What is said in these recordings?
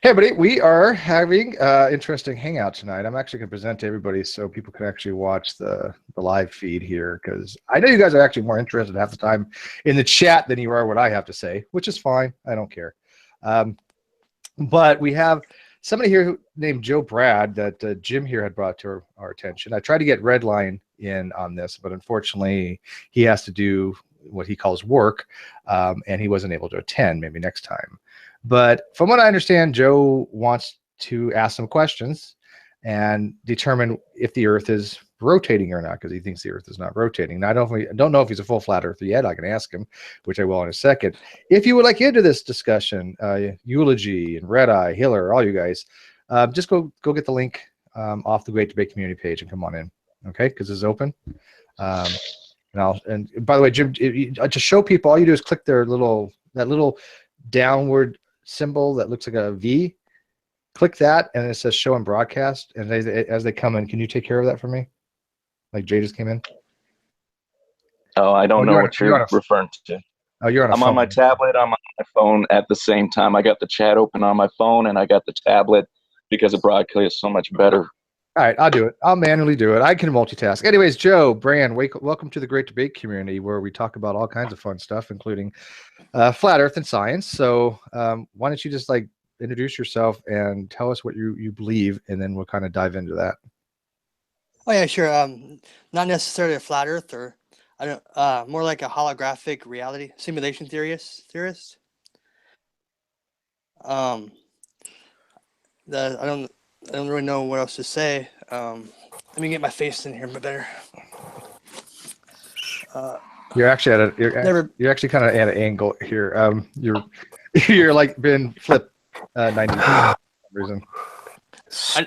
Hey, everybody, we are having interesting hangout tonight. I'm actually going to present to everybody so people can actually watch the live feed here because I know you guys are actually more interested half the time in the chat than you are what I have to say, which is fine. I don't care. But we have somebody here named Joe Brad that Jim here had brought to our attention. I tried to get Redline in on this, but unfortunately he has to do what he calls work, and he wasn't able to attend. Maybe next time. But from what I understand, Joe wants to ask some questions and determine if the Earth is rotating or not, because he thinks the Earth is not rotating. Now, I don't know if he's a full flat earther yet. I can ask him, which I will in a second. If you would like into this discussion, Eulogy and Red Eye, Hiller, all you guys, just go get the link off the Great Debate community page and come on in, okay? Because it's open. And by the way, Jim, to show people, all you do is click their that little downward symbol that looks like a V. Click that, and it says show and broadcast. And as they come in, can you take care of that for me? Like Jay just came in. Oh, I don't know what you're referring to. Oh, you're on a phone. I'm on my tablet. I'm on my phone at the same time. I got the chat open on my phone, and I got the tablet because the broadcast is so much better. All right, I'll do it. I'll manually do it. I can multitask. Anyways, Joe, Brand, welcome to the Great Debate community where we talk about all kinds of fun stuff, including flat Earth and science. So why don't you just like introduce yourself and tell us what you believe, and then we'll kind of dive into that. Oh yeah, sure. Not necessarily a flat earther. I don't. More like a holographic reality simulation theorist. I don't really know what else to say. Let me get my face in here a bit better. You're actually at you're actually kind of at an angle here. You're like been flipped 90 degrees for some reason.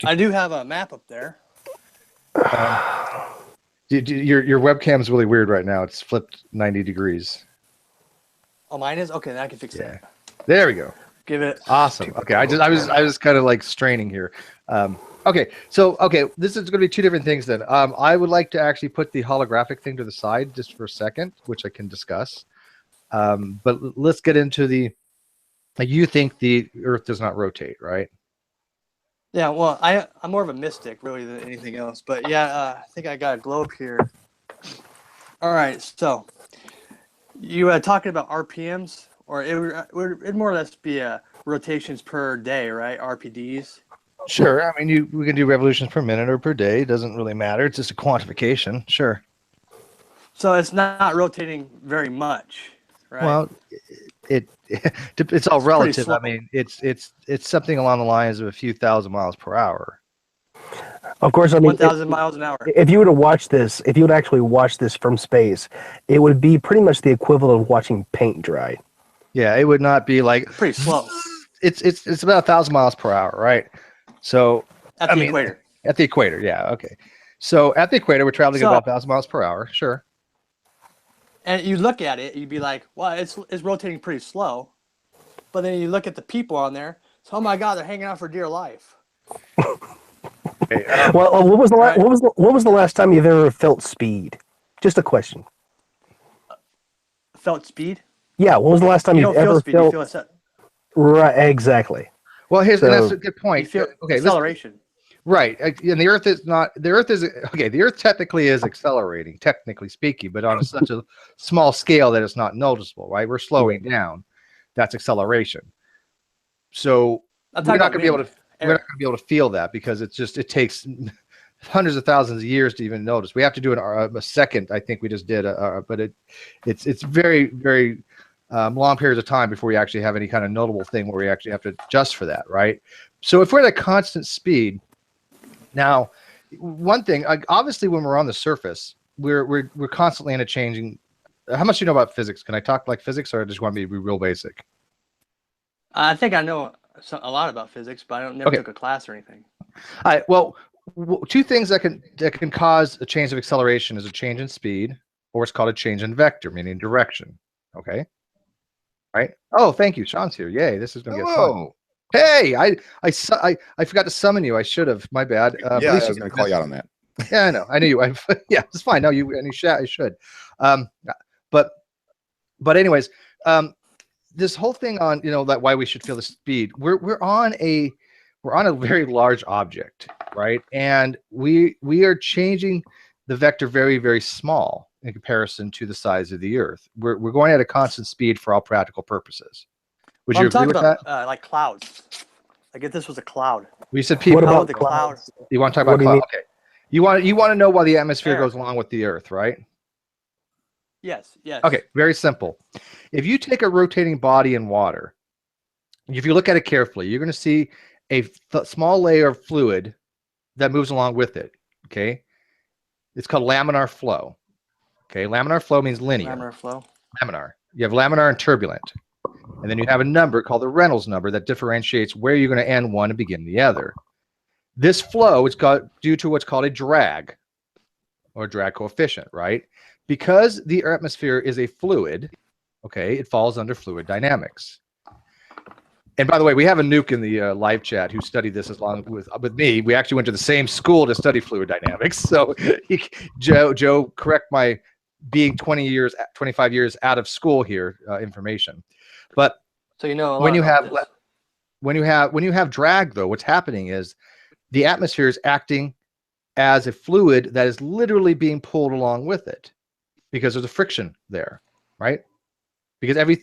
I do have a map up there. Your webcam is really weird right now. It's flipped 90 degrees. Oh, mine is? Okay, then I can fix that. There we go. Give it. Awesome. Okay, I was kind of like straining here. Okay, so this is going to be two different things then. I would like to actually put the holographic thing to the side just for a second, which I can discuss. But let's get into you think the Earth does not rotate, right? Yeah, well, I'm more of a mystic really than anything else. But yeah, I think I got a globe here. All right, so you were talking about RPMs, or it'd more or less be rotations per day, right? RPDs. Sure. I mean, we can do revolutions per minute or per day. It doesn't really matter. It's just a quantification. Sure. So it's not rotating very much, right? Well, it's all relative. I mean, it's something along the lines of a few thousand miles per hour. Of course, I mean 1,000 miles an hour. If you were to watch this, if you would actually watch this from space, it would be pretty much the equivalent of watching paint dry. Yeah, it would not be like pretty slow. It's about 1,000 miles per hour, right? So at the equator. At the equator, yeah, okay. So at the equator, we're traveling at about 1,000 miles per hour, sure. And you look at it, you'd be like, well, it's rotating pretty slow. But then you look at the people on there, so, oh my God, they're hanging out for dear life. Okay, well, what was the last time you've ever felt speed? Just a question. Felt speed? Yeah, when was the last time you've ever speed, felt? You feel right, exactly. Well, and that's a good point. You feel acceleration. Right, and the Earth is not. The Earth is okay. The Earth technically is accelerating, technically speaking, but on such a small scale that it's not noticeable. Right, we're slowing down. That's acceleration. So we're not going to be able to. We're not going to be able to feel that because it takes hundreds of thousands of years to even notice. We have to do a second. I think we just did, but it's very very long periods of time before we actually have any kind of notable thing where we actually have to adjust for that, right? So if we're at a constant speed. Now, one thing, obviously, when we're on the surface, we're constantly interchanging. How much do you know about physics? Can I talk like physics, or I just want to be real basic? I think I know a lot about physics, but I never took a class or anything. All right. Well, two things that can cause a change of acceleration is a change in speed, or it's called a change in vector, meaning direction. Okay. Right. Oh, thank you. Sean's here. Yay! This is going to get fun. Hey, I forgot to summon you. I should have. My bad. Yeah, I was going to call you out on that. Yeah, I know. I knew you. Yeah, it's fine. No, you. And you should. I should. But anyways, this whole thing on, that why we should feel the speed. We're on a very large object, right? And we are changing the vector very, very small in comparison to the size of the Earth. We're going at a constant speed for all practical purposes. Would you agree with that? Like clouds. Like if this was a cloud. We said people. What How about would the cloud? You want to talk What about do you cloud? mean? Okay. You want to know why the atmosphere Air. goes along with the Earth, right? Yes. Yes. Okay, very simple. If you take a rotating body in water, if you look at it carefully, you're going to see a small layer of fluid that moves along with it. Okay, it's called laminar flow. Okay, laminar flow means linear. Laminar flow. Laminar. You have laminar and turbulent, and then you have a number called the Reynolds number that differentiates where you're going to end one and begin the other. This flow is due to what's called a drag, or drag coefficient, right? Because the atmosphere is a fluid, okay, it falls under fluid dynamics. And by the way, we have a nuke in the live chat who studied this as long with me. We actually went to the same school to study fluid dynamics. So Joe, correct my being 25 years out of school here information. But So when you have drag, though, what's happening is the atmosphere is acting as a fluid that is literally being pulled along with it, because there's a friction there, right? Because every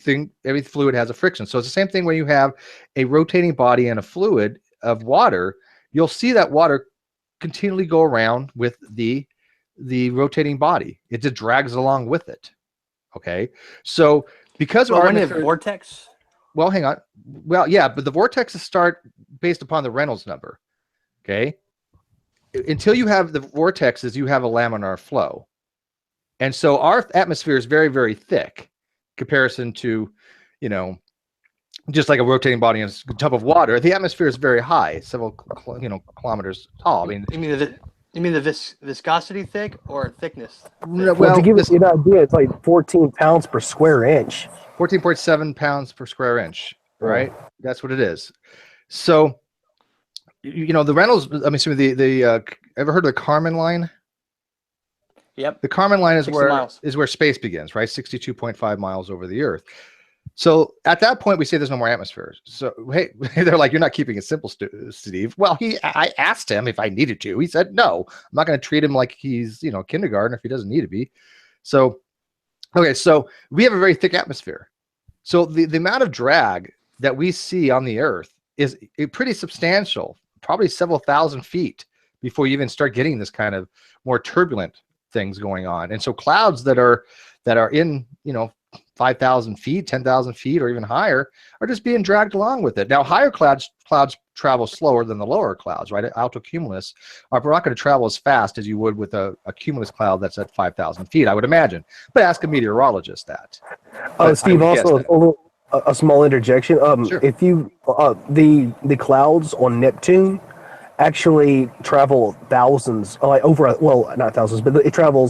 fluid has a friction. So it's the same thing when you have a rotating body and a fluid of water. You'll see that water continually go around with the rotating body. It just drags along with it. Okay, so because of our when you have vortex. Well, hang on. Well, yeah, but the vortexes start based upon the Reynolds number. Okay, until you have the vortexes, you have a laminar flow. And so our atmosphere is very, very thick in comparison to, just like a rotating body in a tub of water. The atmosphere is very high, several kilometers tall. I mean, You mean the viscosity thick or thickness? Well, to give you an idea, it's like 14 pounds per square inch. 14.7 pounds per square inch, right? That's what it is. So, the Reynolds, ever heard of the Kármán line? Yep. The Kármán line is 60 miles. where space begins, right? 62.5 miles over the Earth. So at that point, we say there's no more atmosphere. So hey, they're like, you're not keeping it simple, Steve. Well, I asked him if I needed to. He said no. I'm not going to treat him like he's kindergarten if he doesn't need to be. So okay, so we have a very thick atmosphere. So the amount of drag that we see on the Earth is pretty substantial, probably several thousand feet before you even start getting this kind of more turbulent things going on. And so clouds that are in 5,000 feet, 10,000 feet, or even higher are just being dragged along with it. Now, higher clouds travel slower than the lower clouds, right? Altocumulus are not going to travel as fast as you would with a cumulus cloud that's at 5,000 feet, I would imagine. But ask a meteorologist that. Steve, also a small interjection. Sure. If you the clouds on Neptune actually travel thousands, not thousands, but they travel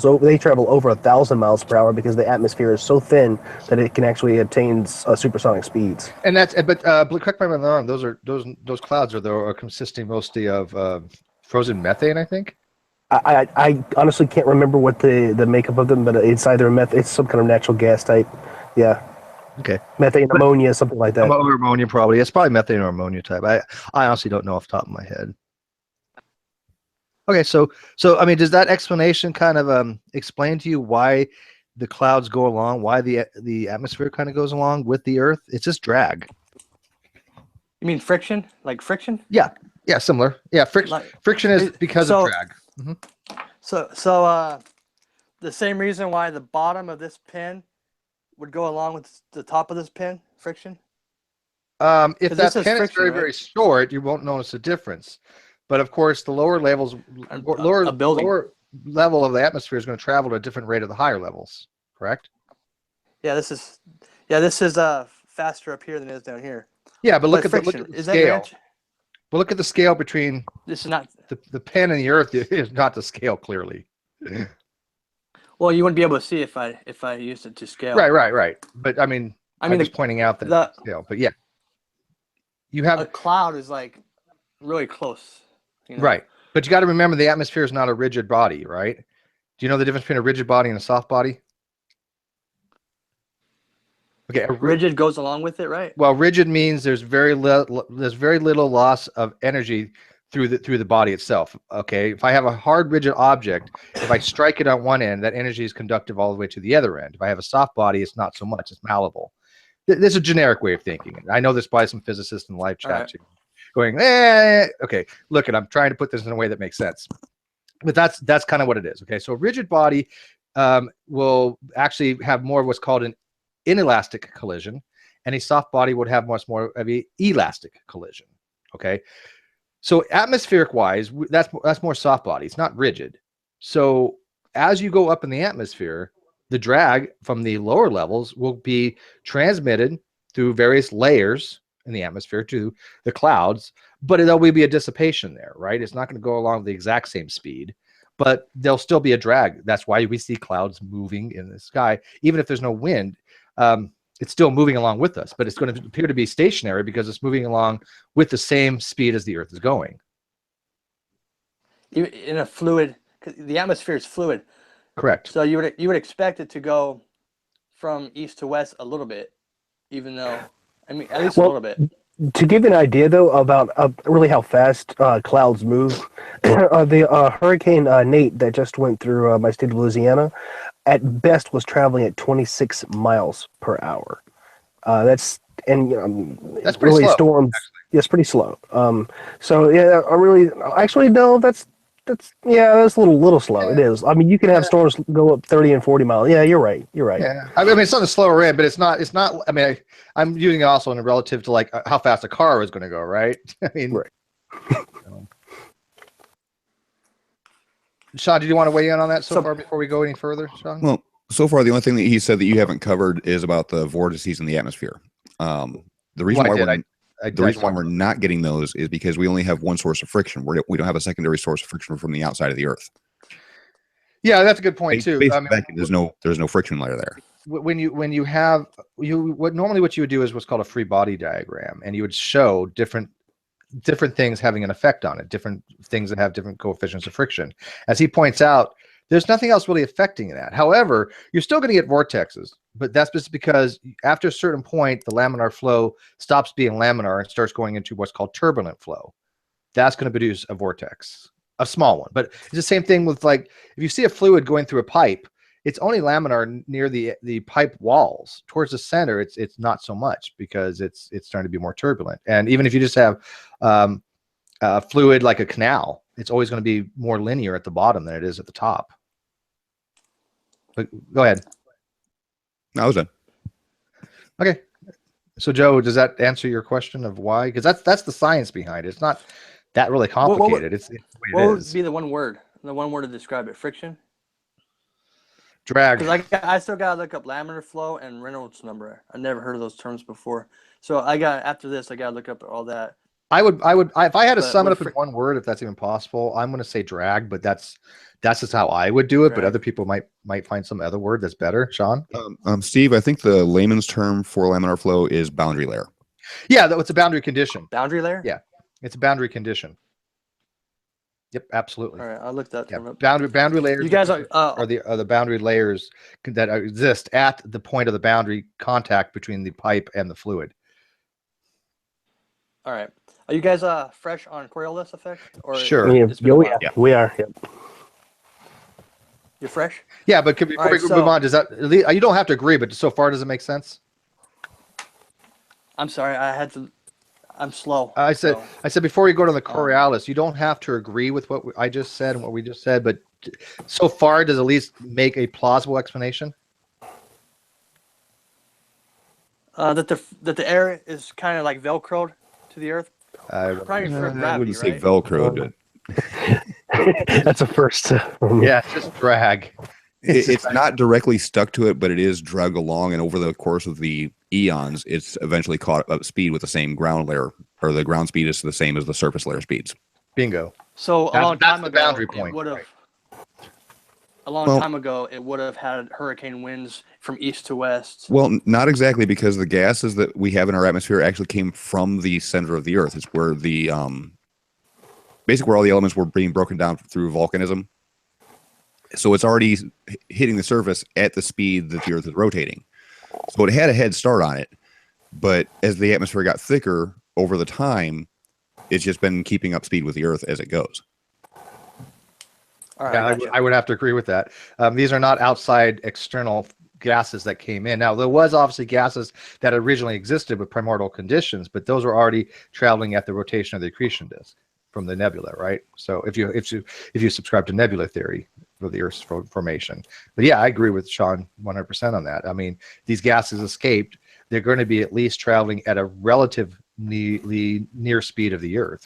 over 1,000 miles per hour because the atmosphere is so thin that it can actually attain supersonic speeds. And correct me if I'm wrong. Those clouds are consisting mostly of frozen methane, I think. I honestly can't remember what the makeup of them, but it's either it's some kind of natural gas type. Yeah. Okay. Methane, ammonia, something like that. Or ammonia, probably. It's probably methane or ammonia type. I honestly don't know off the top of my head. Okay, so I mean, does that explanation kind of explain to you why the clouds go along, why the atmosphere kind of goes along with the Earth? It's just drag. You mean friction? Like friction? Yeah, similar. Yeah, friction is because of drag. Mm-hmm. So the same reason why the bottom of this pin would go along with the top of this pin, friction? If that this is pin is friction, very, right? very short, you won't notice a difference. But of course, the lower level of the atmosphere is going to travel at a different rate of the higher levels. Correct? Yeah, this is faster up here than it is down here. Yeah, but look at friction. the Is that scale. ranch? But look at the scale between This is not. the pin and the Earth is not the scale clearly. Well, you wouldn't be able to see if I used it to scale. Right. But I mean, I'm just pointing out that the scale. But yeah, you have a cloud is like really close. Right. But you got to remember the atmosphere is not a rigid body, right? Do you know the difference between a rigid body and a soft body? Okay, Rigid goes along with it, right? well, rigid means there's very little loss of energy through the body itself. Okay, if I have a hard rigid object, if I strike it on one end, that energy is conductive all the way to the other end. If I have a soft body, it's not so much. It's malleable. There's a generic way of thinking. I know there's probably some physicists in the live chat going, okay, look, I'm trying to put this in a way that makes sense. But that's kind of what it is. Okay, so a rigid body will actually have more of what's called an inelastic collision, and a soft body would have much more of an elastic collision. Okay, so atmospheric wise, that's more soft body. It's not rigid. So as you go up in the atmosphere, the drag from the lower levels will be transmitted through various layers in the atmosphere to the clouds, but there will be a dissipation there, right? It's not going to go along the exact same speed, but there'll still be a drag. That's why we see clouds moving in the sky. Even if there's no wind, it's still moving along with us, but it's going to appear to be stationary because it's moving along with the same speed as the Earth is going. In a fluid, 'cause the atmosphere is fluid. Correct. So you would expect it to go from east to west a little bit, even though, I mean, at least a little bit. To give you an idea, though, about really how fast clouds move, the Hurricane Nate that just went through my state of Louisiana, at best was traveling at 26 miles per hour. That's That's pretty really slow, storms. Yes, pretty slow. So yeah, actually no, that's a little slow. It is. I mean, you can have storms go up 30 and 40 miles. Yeah, you're right. Yeah, I mean, it's on the slower end, but it's not. I mean, I'm using it also in relative to like how fast a car is going to go, right? I mean, Right. Sean, did you want to weigh in on that so far before we go any further, Sean? Well, so far the only thing that he said that you haven't covered is about the vortices in the atmosphere. The reason why we're not getting those is because we only have one source of friction. We don't have a secondary source of friction from the outside of the Earth. Yeah, that's a good point too. I mean, there's no friction layer there. When you have what you would do is what's called a free body diagram, and you would show different things having an effect on it, different things that have different coefficients of friction. As he points out, there's nothing else really affecting that. However, you're still going to get vortexes, but that's just because after a certain point, the laminar flow stops being laminar and starts going into what's called turbulent flow. That's going to produce a vortex, a small one. But it's the same thing with, like, if you see a fluid going through a pipe, it's only laminar near the pipe walls. Towards the center, it's not so much because it's starting to be more turbulent. And even if you just have a fluid like a canal, it's always going to be more linear at the bottom than it is at the top. But go ahead. I was done. Okay. So Joe, does that answer your question of why? Because that's the science behind it. It's not that really complicated. It's the way What it would is. be the one word to describe it? Friction? Drag. Because I still got to look up laminar flow and Reynolds number. I never heard of those terms before. So after this, I got to look up all that. I would if I had to But sum it with up in one word, if that's even possible, I'm going to say drag, but that's just how I would do it. But Drag. other people might find some other word that's better. Sean? Steve, I think the layman's term for laminar flow is boundary layer. Yeah, it's a boundary condition. Boundary layer? Yeah. It's a boundary condition. Yep, absolutely. All right, I'll look that Yeah, term up. boundary layers. You guys are the boundary layers that exist at the point of the boundary contact between the pipe and the fluid. all right. Are you guys fresh on Coriolis effect? Or Sure. it's been a while? Yeah. We are. Yep. You're fresh? Yeah, but before All right, we move on, does that you don't have to agree, but so far does it make sense? I'm sorry, I'm slow. I said so- before we go to the Coriolis, you don't have to agree with what I just said and what we just said, but so far does it at least make a plausible explanation? That the air is kind of like velcroed to the earth. Probably for I gravity, wouldn't say right? Velcro. That's a first. Yeah, it's just drag. It's not directly stuck to it, but it is dragged along, and over the course of the eons, it's eventually caught up speed with the same ground layer, or the ground speed is the same as the surface layer speeds. Bingo. So That's- a long that's time the ago, boundary it point. would have. A long Well- time ago, it would have had hurricane winds from east to west. Well, not exactly, because the gases that we have in our atmosphere actually came from the center of the Earth. It's where the basically where all the elements were being broken down through volcanism. So it's already hitting the surface at the speed that the Earth is rotating. So it had a head start on it, but as the atmosphere got thicker over the time, it's just been keeping up speed with the Earth as it goes. All right, Yeah, gotcha. I would have to agree with that. These are not outside external gases that came in. Now, there was obviously gases that originally existed with primordial conditions, but those were already traveling at the rotation of the accretion disk from the nebula, right? So if you subscribe to nebula theory for the Earth's formation, but yeah, I agree with Sean 100% on that. I mean, these gases escaped; they're going to be at least traveling at a relatively near speed of the Earth.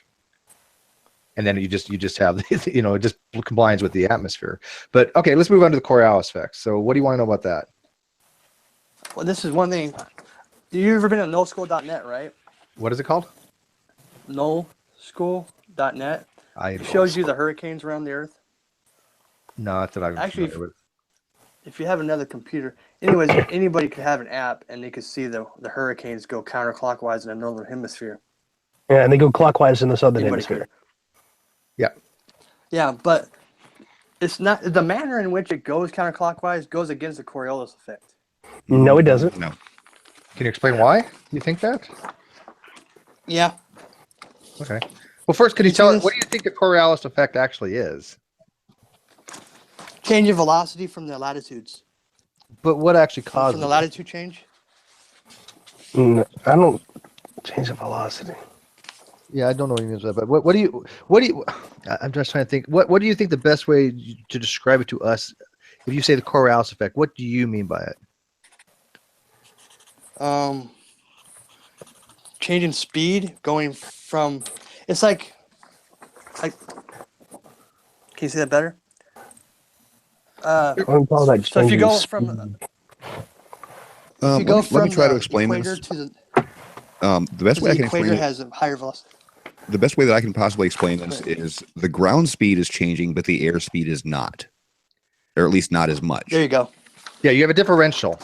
And then you just have, you know, it just combines with the atmosphere. But okay, let's move on to the Coriolis effect. So what do you want to know about that? Well, this is one thing. You ever been on nullschool.net, right? What is it called? Nullschool.net. It shows you the hurricanes around the Earth. No, that's what I'm Actually, familiar with. If you have another computer, anyways, anybody could have an app and they could see the hurricanes go counterclockwise in the northern hemisphere. Yeah, and they go clockwise in the southern Anybody hemisphere. could. Yeah. Yeah, but it's not the manner in which it goes counterclockwise goes against the Coriolis effect. No, it doesn't. No. Can you explain why you think that? Yeah. Okay. Well, first, can you see tell us this? what do you think the Coriolis effect actually is? Change of velocity from the latitudes. But what actually From causes the it? latitude change. I don't change the velocity. Yeah, I don't know what you mean by that. But what do you? I'm just trying to think. What do you think the best way to describe it to us? If you say the Coriolis effect, what do you mean by it? Changing speed, going from it's like can you say that better? I don't call that So if you changing go speed. from if you go let from me try to the explain equator this. to the The best way I can explain equator it, has a higher velocity. the best way that I can possibly explain this is the ground speed is changing, but the air speed is not, or at least not as much. There you go. Yeah, you have a differential.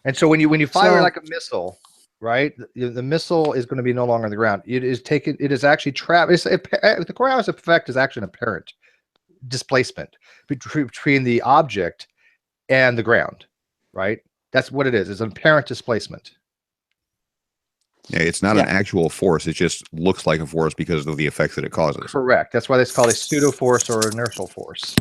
And so when you fire So- like a missile, right? The missile is going to be no longer on the ground. It is taken. It is actually trapped. The Coriolis effect is actually an apparent displacement between the object and the ground, right? That's what it is. It's an apparent displacement. Yeah, it's not an actual force. It just looks like a force because of the effects that it causes. Correct. That's why it's called a pseudo force or inertial force.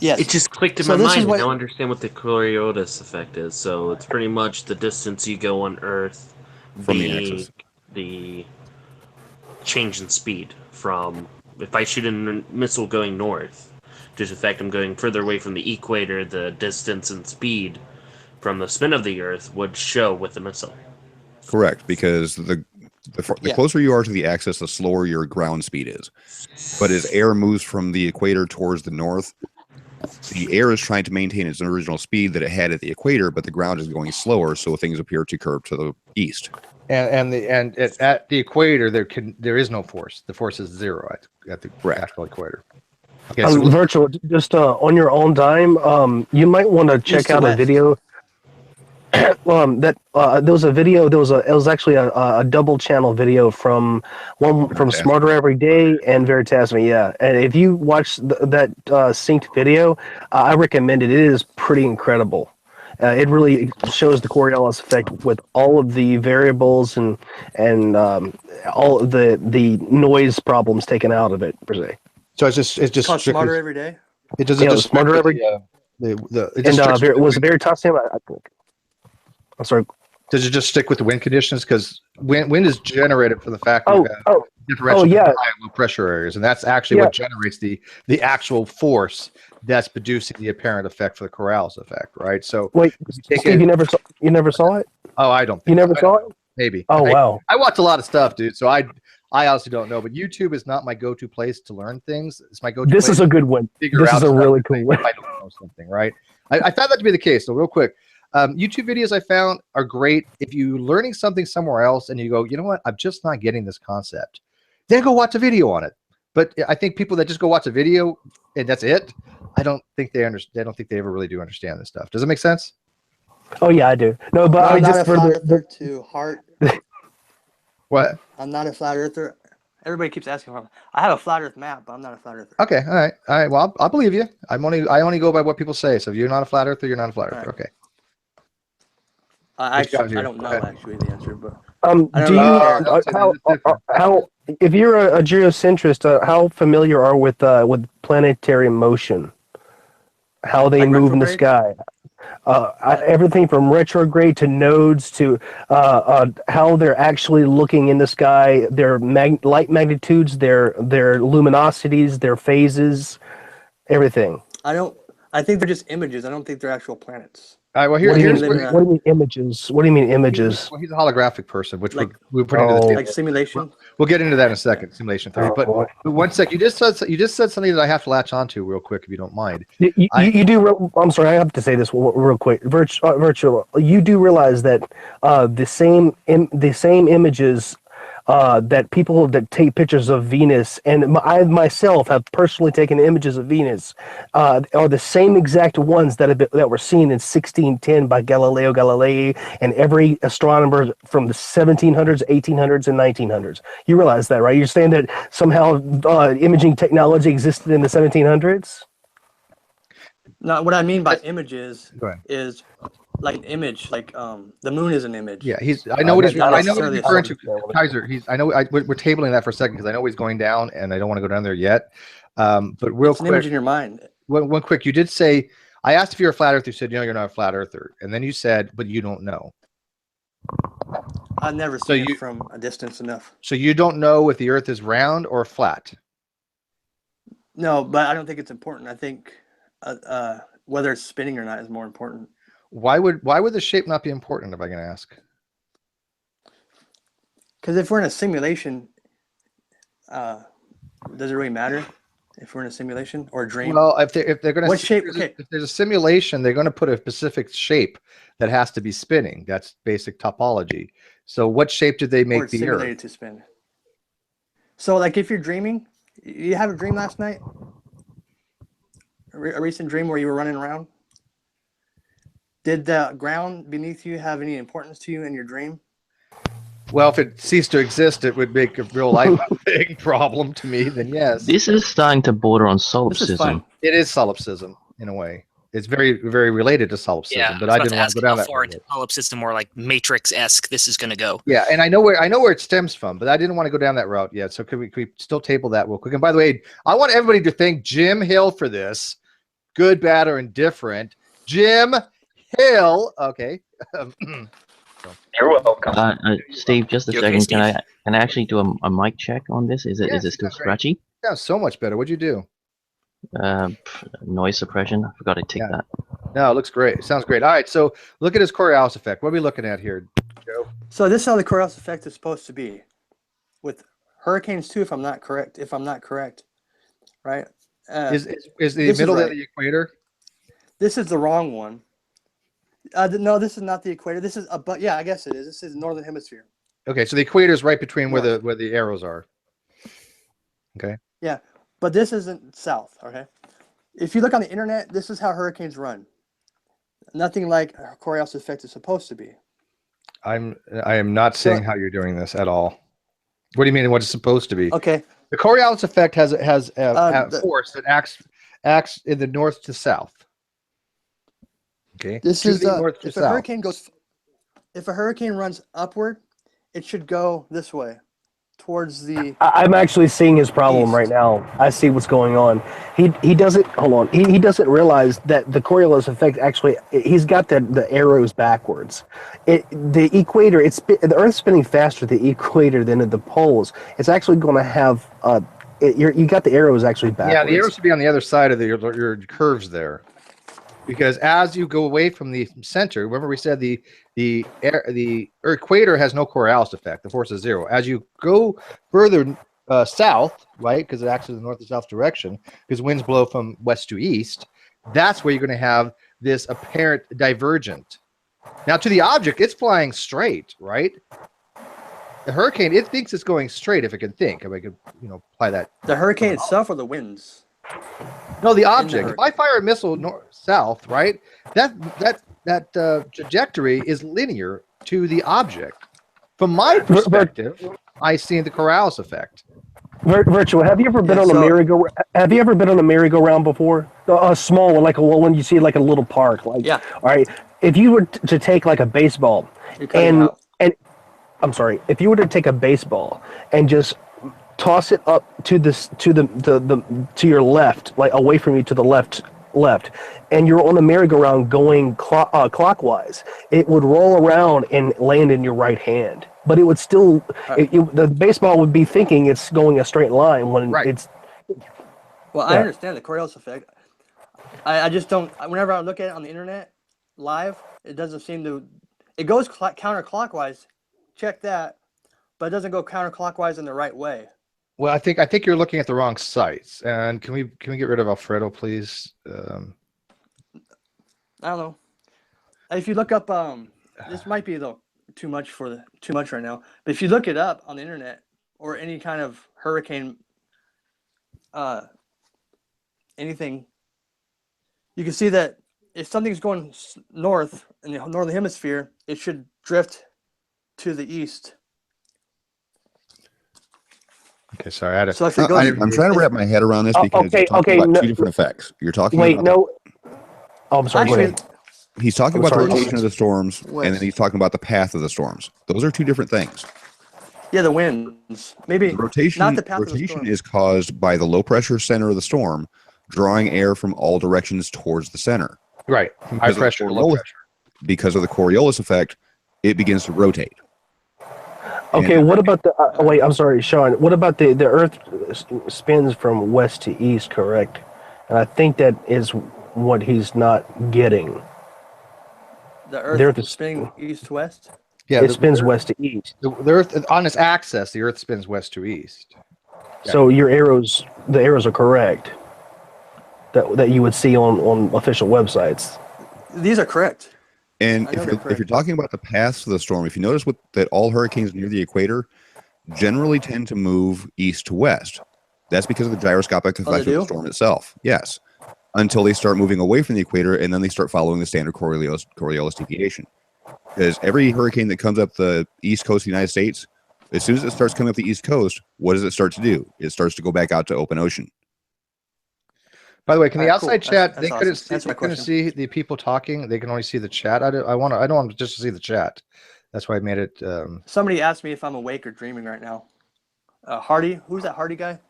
Yes. It just clicked in So my this is mind. what- I now understand what the Coriolis effect is. So it's pretty much the distance you go on Earth From the being axis. the change in speed from if I shoot a missile going north, due to the fact I'm going further away from the equator, the distance and speed from the spin of the Earth would show with the missile. Correct, because the Yeah. closer you are to the axis, the slower your ground speed is. But as air moves from the equator towards the north, the air is trying to maintain its original speed that it had at the equator, but the ground is going slower, so things appear to curve to the east. And at the equator there is no force. The force is zero at the actual equator. Okay, so Virtual, just on your own time, you might want to check East to out a west. video. There was a video. It was actually a double channel video from Veritas. Smarter Every Day and Veritasme. Yeah, and if you watch that synced video, I recommend it. It is pretty incredible. It really shows the Coriolis effect with all of the variables and all of the noise problems taken out of it per se. so it's just It's called strictly- Smarter Every Day. It does Yeah, just Smarter strictly, Every- it just And strictly- was it Veritasme? I think. I'm sorry. does it just stick with the wind conditions? Because wind is generated from the fact that Oh, you have differential yeah. high and low pressure areas, and that's actually what generates the actual force that's producing the apparent effect for the Coriolis effect, right? So Wait, take Steve, it- you never saw it? oh, I don't. You never I saw don't it? know. Maybe. Oh wow. I watch a lot of stuff, dude. So I honestly don't know, but YouTube is not my go-to place to learn things. It's my go-to. This place is a good one. figure This out is a stuff really if cool one. I don't know something, right? I found that to be the case. So real quick, YouTube videos I found are great if you're learning something somewhere else and you go, you know what, I'm just not getting this concept. Then go watch a video on it. But I think people that just go watch a video and that's it, I don't think they understand. I don't think they ever really do understand this stuff. Does it make sense? Oh yeah, I do. No, but I I'm not just a for flat the earther to heart. What? I'm not a flat earther. Everybody keeps asking for. I have a flat Earth map, but I'm not a flat Earther. Okay, all right. Well, I'll believe you. I only go by what people say. So if you're not a flat earther, you're not a flat earther. Right. Okay. Actually, here? I don't know actually the answer, but Do I you don't know. how if you're a geocentrist, how familiar are with planetary motion? How they Like move in the retrograde? sky? Everything from retrograde to nodes to how they're actually looking in the sky, their light magnitudes, their luminosities, their phases, everything. I think they're just images. I don't think they're actual planets. All right. Well, What do you here's mean? where- What do you mean images? What do you mean images? Well, he's a holographic person, which Like- we're putting to the Oh. table. Like simulation. We'll get into that in a second, simulation theory. But Oh. one sec, you just said something that I have to latch onto real quick, if you don't mind. You do. I'm sorry, I have to say this real quick. Virtual. You do realize that the same images that people that take pictures of Venus, and I myself have personally taken images of Venus, are the same exact ones that were seen in 1610 by Galileo Galilei and every astronomer from the 1700s, 1800s, and 1900s. You realize that, right? You're saying that somehow imaging technology existed in the 1700s? No, what I mean by images Go ahead. is like an image, like the moon is an image. Yeah, I know what he's not I know what necessarily he's referring to. a- Kaiser, we're tabling that for a second because I know he's going down, and I don't want to go down there yet. But real It's an image quick, in your mind. one quick, you did say, I asked if you're a flat earther. You said, no, you're not a flat earther, and then you said, but you don't know. I've never So seen you- it from a distance enough. So you don't know if the Earth is round or flat. No, but I don't think it's important. I think whether it's spinning or not is more important. Why would the shape not be important, if I can ask? Because if we're in a simulation, does it really matter if we're in a simulation or a dream? Well, if they're going What to shape? Okay. if there's a simulation, they're going to put a specific shape that has to be spinning. That's basic topology. So what shape did they Or make it's the simulated Earth? to spin. So, like, if you're dreaming, you have a dream last night, a recent dream where you were running around. Did the ground beneath you have any importance to you in your dream? Well, if it ceased to exist, it would make a real life big problem to me. Then yes, This is starting to border on This is solipsism. fun. it is solipsism in a way. It's very, very related to solipsism, Yeah, but I was didn't want about to go ask down how that far road. into solipsism or like Matrix-esque this is going to go. Yeah, and I know where it stems from, but I didn't want to go down that route yet. So could we still table that real quick? And by the way, I want everybody to thank Jim Hill for this. Good, bad, or indifferent. Jim Hill. Okay. You're welcome. Steve, just a You okay, second. Steve? Can I actually do a mic check on this? Is it Yes, still that's great. scratchy? Yeah, so much better. What'd you do? Noise suppression. I forgot to take Yeah. that. No, it looks great. It sounds great. All right, so look at his Coriolis effect. What are we looking at here, Joe? So this is how the Coriolis effect is supposed to be, with hurricanes too. If I'm not correct, right? Is the this is middle of right. the equator? This is the wrong one. No, this is not the equator. This is but yeah, I guess it is. This is northern hemisphere. Okay, so the equator is right between where the arrows are. Okay. Yeah, but this isn't south. Okay. If you look on the internet, this is how hurricanes run. Nothing like Coriolis effect is supposed to be. I am not seeing So- how you're doing this at all. What do you mean? What it's supposed to be? Okay. The Coriolis effect has a the- force that acts in the north to south. Okay. This To is the north to if a south. hurricane runs upward, it should go this way, towards the. I'm actually seeing his problem East. right now. I see what's going on. He doesn't hold on. He doesn't realize that the Coriolis effect actually he's got the arrows backwards. The equator the Earth's spinning faster at the equator than at the poles. It's actually going to have you got the arrows actually backwards. Yeah, the arrows should be on the other side of your curves there, because as you go away from the center, remember we said the equator has no Coriolis effect. The force is zero. As you go further south, right, because it acts in the north to south direction, because winds blow from west to east, that's where you're going to have this apparent divergent. Now, to the object, it's flying straight, right? The hurricane, it thinks it's going straight if it can think. If I could, apply that. The hurricane itself or the winds? No, the object. hurricane. If I fire a missile south, right, that trajectory is linear to the object. From my perspective, I see the Coriolis effect. Virtual. Have you ever been Yeah, on a so- merry-go? Have you ever been on a merry-go-round before? A small one, like a one you see like a little park. Like, Yeah. all right. If you were to take like a baseball, You're cutting and out. and I'm sorry, if you were to take a baseball and just toss it up to this to your left, like away from you to the left, and you're on the merry-go-round going clockwise, it would roll around and land in your right hand. But it would still, the baseball would be thinking it's going a straight line when Right. it's. Well, I Yeah. understand the Coriolis effect. I just don't. Whenever I look at it on the internet live, it doesn't seem to. It goes counterclockwise. Check that, but it doesn't go counterclockwise in the right way. Well, I think you're looking at the wrong sites. And can we get rid of Alfredo, please? I don't know. If you look up, this might be too much right now. But if you look it up on the internet or any kind of hurricane, anything, you can see that if something's going north in the northern hemisphere, it should drift to the east. Okay, sorry. I had to, So if it goes, I'm trying to wrap my head around this Oh, because okay, you're talking okay, about no- two different effects. You're talking Wait, about no. Oh, I'm sorry. Go actually, ahead. he's talking I'm about sorry. the rotation of the storms, and West. then he's talking about the path of the storms. Those are two different things. yeah, the winds. Maybe The rotation, not the path of the rotation storm. is caused by the low pressure center of the storm drawing air from all directions towards the center. right. From high Because of the pressure to low Coriolis- pressure. Because of the Coriolis effect, it begins to rotate. Okay, And- what about the? Wait, I'm sorry, Sean. What about the Earth spins from west to east, correct? And I think that is what he's not getting. The There Earth the- is spinning east to west. Yeah, It spins west to east. The Earth on its axis, the Earth spins west to east. So the arrows are correct. That you would see on official websites. These are correct. And I know if they're you're correct. talking about the paths of the storm, if you notice that all hurricanes near the equator generally tend to move east to west. That's because of the gyroscopic they effect of the do? storm itself. Yes. Until they start moving away from the equator, and then they start following the standard Coriolis deviation. Because every hurricane that comes up the east coast of the United States, as soon as it starts coming up the east coast, what does it start to do? It starts to go back out to open ocean. By the way, can the Alright, cool. outside That's- chat? that's They couldn't awesome. see. That's They my couldn't question. see the people talking. They can only see the chat. I don't want them just to see the chat. That's why I made it. Somebody asked me if I'm awake or dreaming right now. Hardy, who's that Hardy guy?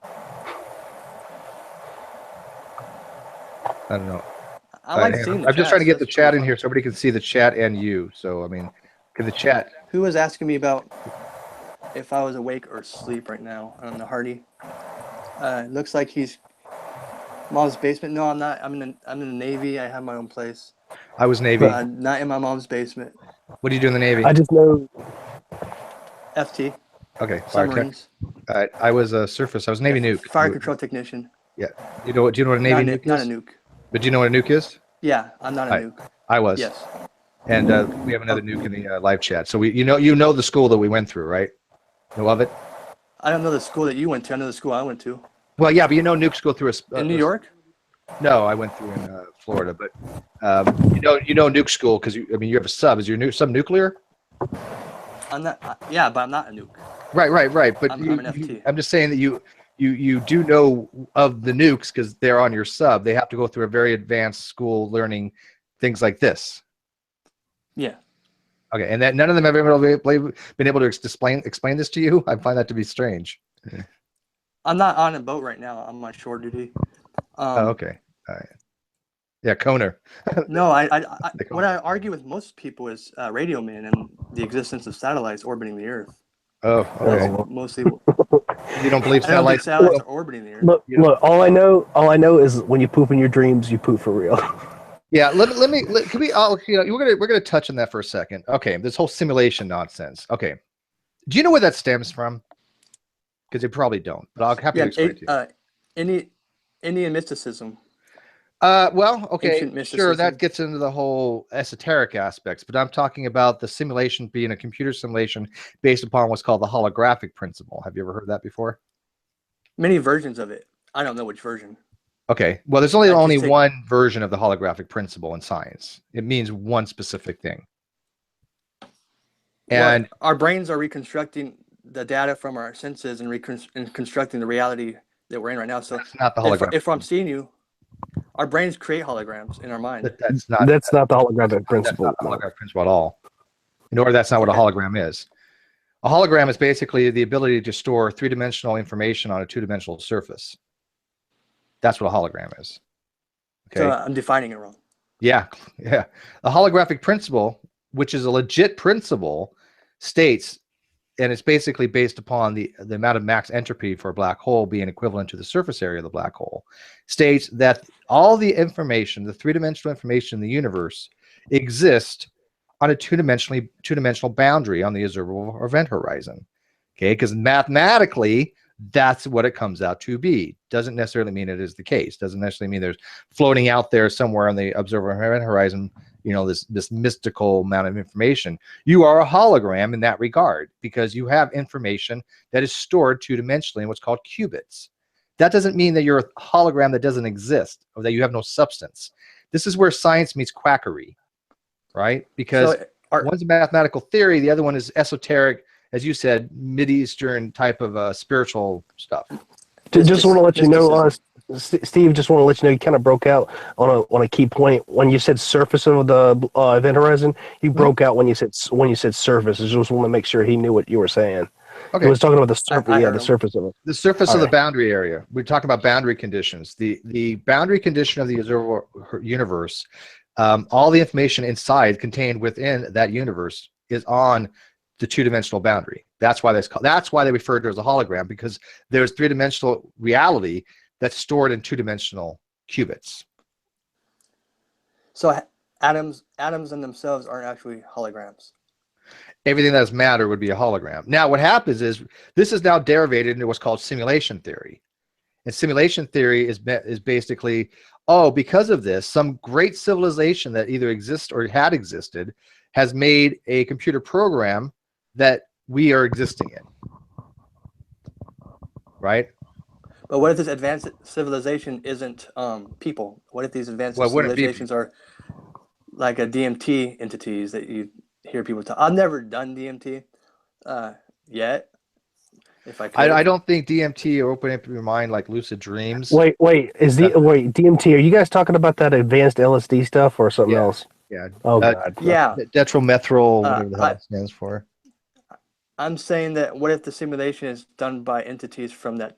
I don't know. I like Hang on. seeing the I'm just chat, trying to so get the that's chat pretty in fun. here so everybody can see the chat and you. So I mean, can the chat? Who was asking me about if I was awake or asleep right now? I don't know, Hardy. Looks like he's mom's basement. No, I'm not. I'm in the Navy. I have my own place. I was Navy. Not in my mom's basement. What do you do in the Navy? I just know. FT. Okay, fire tech. Submarines. I was a surface. I was Navy nuke. Fire control technician. Yeah. Do you know what a Navy nuke Not is? a nuke. But do you know what a nuke is? Yeah, I'm not a Right. nuke. I was. Yes. And we have another nuke in the live chat. So you know the school that we went through, right? Know of it? I don't know the school that you went to. I know the school I went to. Well, yeah, but nukes go through In New York? No, I went through in Florida, but you know nuke school because you have a sub. Is your sub nuclear? I'm not. Yeah, but I'm not a nuke. Right. But I'm an FT. I'm just saying that you do know of the nukes because they're on your sub. They have to go through a very advanced school learning things like this. Yeah. Okay, and that none of them have been able to explain this to you. I find that to be strange. I'm not on a boat right now. I'm on shore duty. Oh, okay. All right. Yeah, Koner. No, They call what it. I argue with most people is radio man and the existence of satellites orbiting the Earth. Oh, That's okay. mostly. You don't believe I don't think satellites? satellites are orbiting the Earth. Look. All I know is when you poop in your dreams, you poop for real. Yeah, can we? We're gonna touch on that for a second. Okay, this whole simulation nonsense. Okay, do you know where that stems from? Because you probably don't, but I'll happy to explain it to you. Indian mysticism. Well, okay, Ancient sure, mysticism. that gets into the whole esoteric aspects, but I'm talking about the simulation being a computer simulation based upon what's called the holographic principle. Have you ever heard that before? Many versions of it. I don't know which version. Okay, well, there's only I can take- one version of the holographic principle in science. It means one specific thing. And our brains are reconstructing the data from our senses and constructing the reality that we're in right now. So That's not the hologram. if I'm seeing you, our brains create holograms in our mind. That's not the holographic that's principle. not the holographic principle at all. Nor that's not what a hologram is. A hologram is basically the ability to store three-dimensional information on a two-dimensional surface. That's what a hologram is. Okay. So I'm defining it wrong. Yeah. A holographic principle, which is a legit principle, states, and it's basically based upon the amount of max entropy for a black hole being equivalent to the surface area of the black hole, states that all the information, the three-dimensional information in the universe, exists on a two-dimensional boundary on the observable event horizon. Okay, because mathematically, that's what it comes out to be. Doesn't necessarily mean it is the case. Doesn't necessarily mean there's floating out there somewhere on the observable event horizon, this mystical amount of information. You are a hologram in that regard because you have information that is stored two-dimensionally in what's called qubits. That doesn't mean that you're a hologram that doesn't exist or that you have no substance. This is where science meets quackery, right? Because one's a mathematical theory, the other one is esoteric, as you said, Mideastern type of spiritual stuff. Just want to let you know, Steve. Just want to let you know, you kind of broke out on a key point when you said surface of the event horizon. You broke out when you said surface. I just want to make sure he knew what you were saying. Okay. He was talking about the surface. Yeah, the surface of it. The surface of the boundary area. We're talking about boundary conditions. The boundary condition of the observable universe. All the information inside contained within that universe is on the two-dimensional boundary. That's why they refer to it as a hologram, because there's three-dimensional reality that's stored in two-dimensional qubits. So atoms in themselves aren't actually holograms. Everything that is matter would be a hologram. Now, what happens is this is now derivated into what's called simulation theory. And simulation theory is basically, because of this, some great civilization that either exists or had existed has made a computer program that we are existing in. Right? But what if this advanced civilization isn't people? What if these advanced civilizations are like a DMT entities that you hear people talk? I've never done DMT yet. If I could. I don't think DMT or open up your mind like lucid dreams. Wait, DMT? Are you guys talking about that advanced LSD stuff or something else? Yeah. Oh God. Yeah. Detromethyl, whatever the hell it stands for. I'm saying that what if the simulation is done by entities from that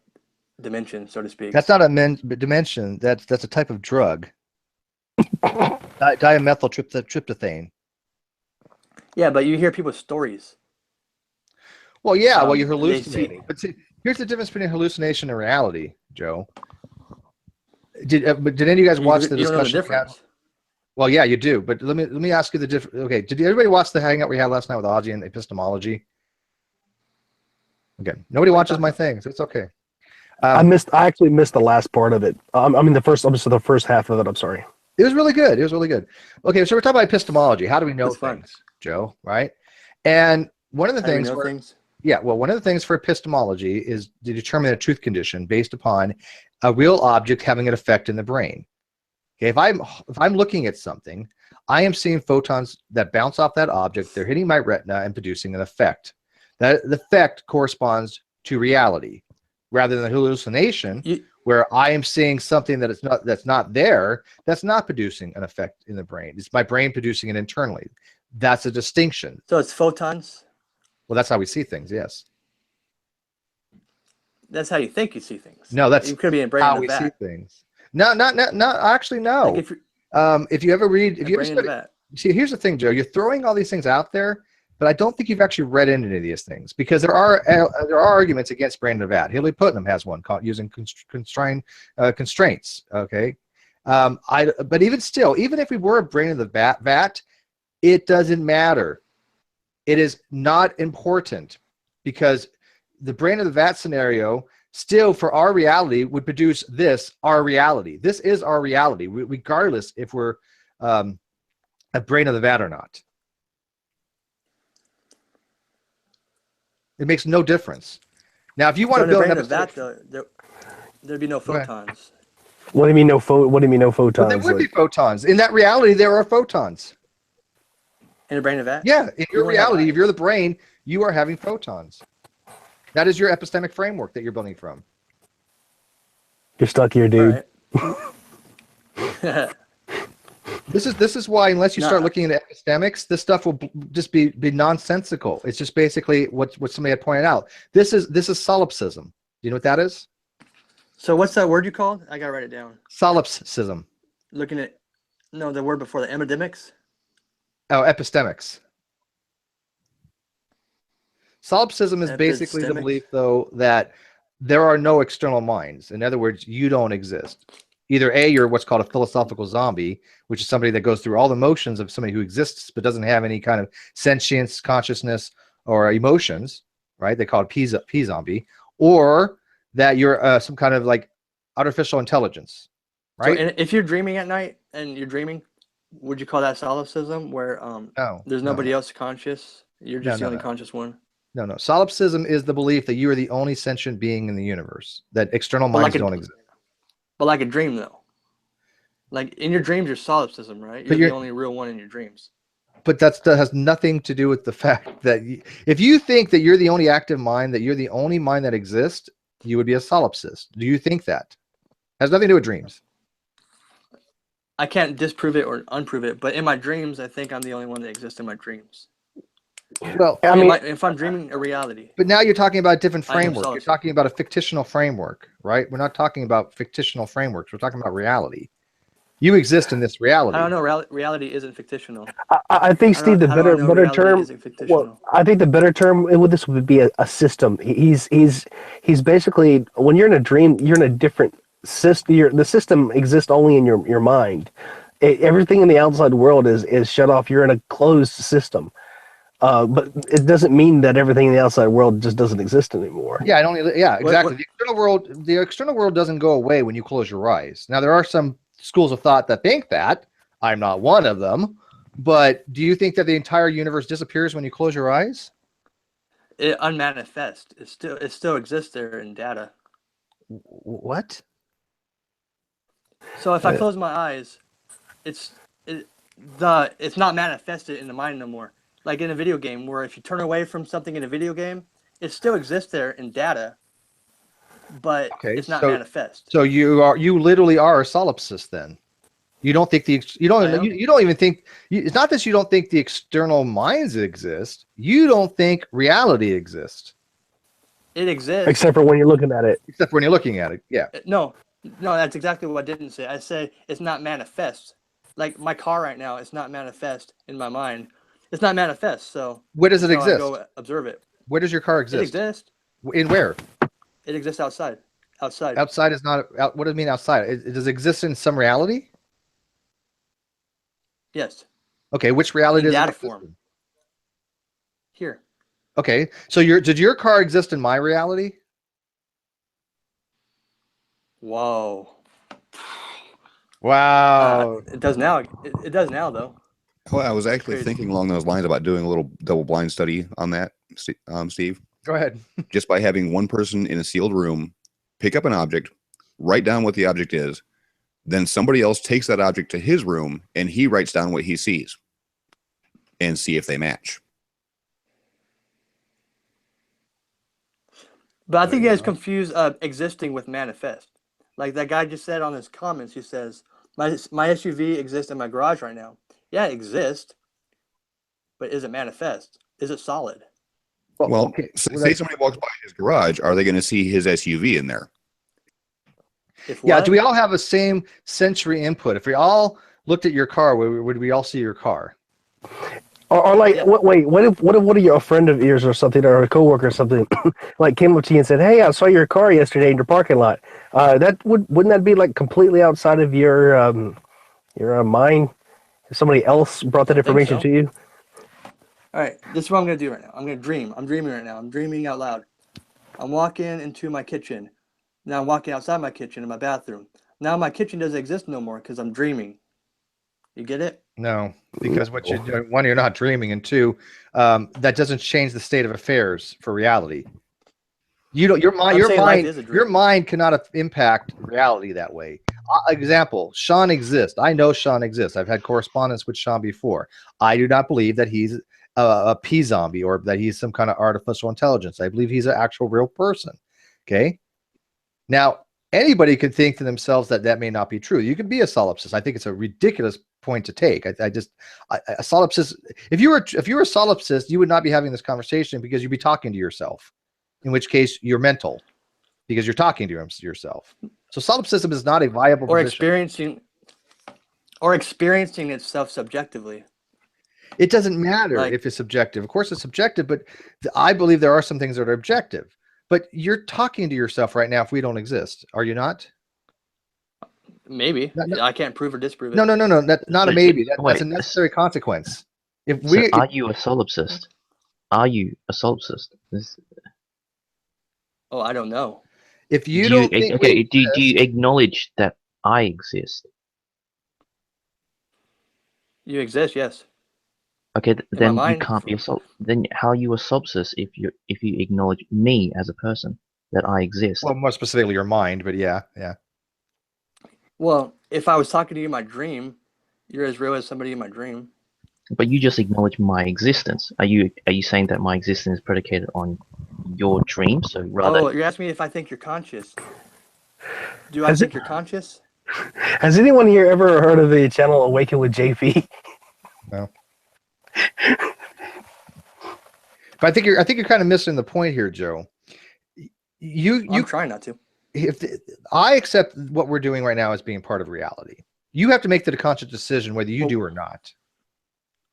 dimension, so to speak? That's not a dimension. That's a type of drug. Dimethyltryptamine. Yeah, but you hear people's stories. Well, yeah. You're hallucinating. But see, here's the difference between hallucination and reality, Joe. Did any of you guys watch the discussion? You don't know the difference. Well, yeah, you do. But let me ask you the difference. Okay, did everybody watch the hangout we had last night with Ozzy and epistemology? Okay, nobody watches my things. It's okay. I actually missed the last part of it. The first half of it. I'm sorry. It was really good. Okay, so we're talking about epistemology. How do we know things, Joe? Right? And one of the things. One of the things for epistemology is to determine a truth condition based upon a real object having an effect in the brain. Okay, if I'm looking at something, I am seeing photons that bounce off that object. They're hitting my retina and producing an effect. That effect corresponds to reality, rather than hallucination, where I am seeing something that's not there. That's not producing an effect in the brain. It's my brain producing it internally. That's a distinction. So it's photons. Well, that's how we see things. Yes. That's how you think you see things. No, that's you could be in brain how in we the see vat. things. No. Actually, no. Like if you ever read, if you ever brain in the study, vat. see, here's the thing, Joe. You're throwing all these things out there, but I don't think you've actually read into any of these things, because there are arguments against brain in the vat. Hillary Putnam has one called using constraints. Okay, but even still, even if we were a brain in the vat, it doesn't matter. It is not important, because the brain of the vat scenario still, for our reality, would produce our reality. This is our reality, regardless if we're a brain of the vat or not. It makes no difference. Now, if you want to build an episode, there'd be no photons. What do you mean no photons? Well, there would be photons. In that reality, there are photons. In a brain of that? Yeah, in your reality, if you're the brain, you are having photons. That is your epistemic framework that you're building from. You're stuck here, dude. Right. This is why, unless you No. start looking at epistemics, this stuff will just be nonsensical. It's just basically what somebody had pointed out. This is solipsism. Do you know what that is? So what's that word you called? I gotta write it down. Solipsism. Looking at the word before the epidemics. Oh, epistemics. Solipsism is basically the Epistemics? belief, though, that there are no external minds. In other words, you don't exist. Either A, you're what's called a philosophical zombie, which is somebody that goes through all the motions of somebody who exists but doesn't have any kind of sentience, consciousness, or emotions, right? They call it P zombie. Or that you're some kind of like artificial intelligence, right? So, and if you're dreaming at night and you're dreaming, would you call that solipsism, where there's nobody else conscious? You're just the only conscious one. No. Solipsism is the belief that you are the only sentient being in the universe, that external But minds like a- don't exist. But like a dream, though. Like in your dreams, you're solipsism, right? But You're you're- the only real one in your dreams. But that has nothing to do with the fact that if you think that you're the only active mind, that you're the only mind that exists, you would be a solipsist. Do you think that? Has nothing to do with dreams. I can't disprove it or unprove it, but in my dreams, I think I'm the only one that exists in my dreams. Well, I mean, If I'm dreaming a reality. but now you're talking about a different I am framework. You're solipsist. talking about a fictional framework, right? We're not talking about fictional frameworks. We're talking about reality. You exist in this reality. I don't know. Reality isn't fictional. I think, Steve, the How do I know better reality term. isn't fictional? Well, I think the better term with this would be a system. He's basically, when you're in a dream, you're in a different system. The system exists only in your mind. Everything in the outside world is shut off. You're in a closed system. But it doesn't mean that everything in the outside world just doesn't exist anymore. Yeah, exactly. what- The external world doesn't go away when you close your eyes. Now there are some schools of thought that think that. I'm not one of them. But do you think that the entire universe disappears when you close your eyes? It unmanifest. It still exists there in data. What? So if I close my eyes, it's not manifested in the mind no more. Like in a video game, where if you turn away from something in a video game, it still exists there in data, but Okay, it's not so- manifest. So you literally are a solipsist then. You don't think you don't even think it's not that you don't think the external minds exist. You don't think reality exists, It exists. Except for when you're looking at it. except when you're looking at it. Yeah. No, that's exactly what I didn't say. I said it's not manifest. Like my car right now, it's not manifest in my mind. It's not manifest. So Where does it until I exist? go observe it. Where does your car It exist? exists. In where? It exists outside. Outside. Outside is not. What does it mean outside? Does it exist in some reality? Yes. Okay, which reality In does it data exist form. in? Here. Okay, so did your car exist in my reality? Whoa. Wow. It does now. It does now though. Well, I was actually Crazy. thinking along those lines about doing a little double blind study on that, Steve. Go ahead. Just by having one person in a sealed room pick up an object, write down what the object is, then somebody else takes that object to his room and he writes down what he sees and see if they match. But I think you guys confuse existing with manifest. Like that guy just said on his comments, he says, my SUV exists in my garage right now. Yeah, it exists, but is it manifest? Is it solid? Well, okay. say somebody walks by his garage, are they going to see his SUV in there? Yeah. What? Do we all have the same sensory input? If we all looked at your car, would we all see your car? Or like, Yeah. what if a friend of yours or something, or a coworker or something, like came up to you and said, "Hey, I saw your car yesterday in your parking lot." Wouldn't that be like completely outside of your mind? If somebody else brought that information so. to you. All right, this is what I'm going to do right now. I'm going to dream. I'm dreaming right now. I'm dreaming out loud. I'm walking into my kitchen. Now I'm walking outside my kitchen in my bathroom. Now my kitchen doesn't exist no more because I'm dreaming. You get it? No, because what you're doing, one, you're not dreaming, and two, that doesn't change the state of affairs for reality. You don't. I'm saying life is a dream. Your mind cannot impact reality that way. Example: Sean exists. I know Sean exists. I've had correspondence with Sean before. I do not believe that he's a P zombie or that he's some kind of artificial intelligence. I believe he's an actual real person. Okay. Now, anybody could think to themselves that that may not be true. You can be a solipsist. I think it's a ridiculous point to take. A solipsist, if you were a solipsist, you would not be having this conversation because you'd be talking to yourself, in which case you're mental because you're talking to yourself. So solipsism is not a viable position. Experiencing itself subjectively. It doesn't matter if it's subjective. Of course it's subjective, but I believe there are some things that are objective. But you're talking to yourself right now if we don't exist. Are you not? Maybe. I can't prove or disprove it. No. That's not a maybe. That's a necessary consequence. Are you a solipsist? Are you a solipsist? Oh, I don't know. If you do you acknowledge that I exist? You exist, yes. Okay, then you can't be a Then how are you a solipsist if you acknowledge me as a person, that I exist? Well, more specifically your mind, but yeah. Well, if I was talking to you in my dream, you're as real as somebody in my dream. But you just acknowledge my existence. Are you saying that my existence is predicated on your dream? So rather. Oh, you're asking me if I think you're conscious. Do I think you're conscious? Has anyone here ever heard of the channel Awaken with JP? No. But I think you're kind of missing the point here, Joe. I'm trying not to. I accept what we're doing right now as being part of reality. You have to make the conscious decision whether you do or not.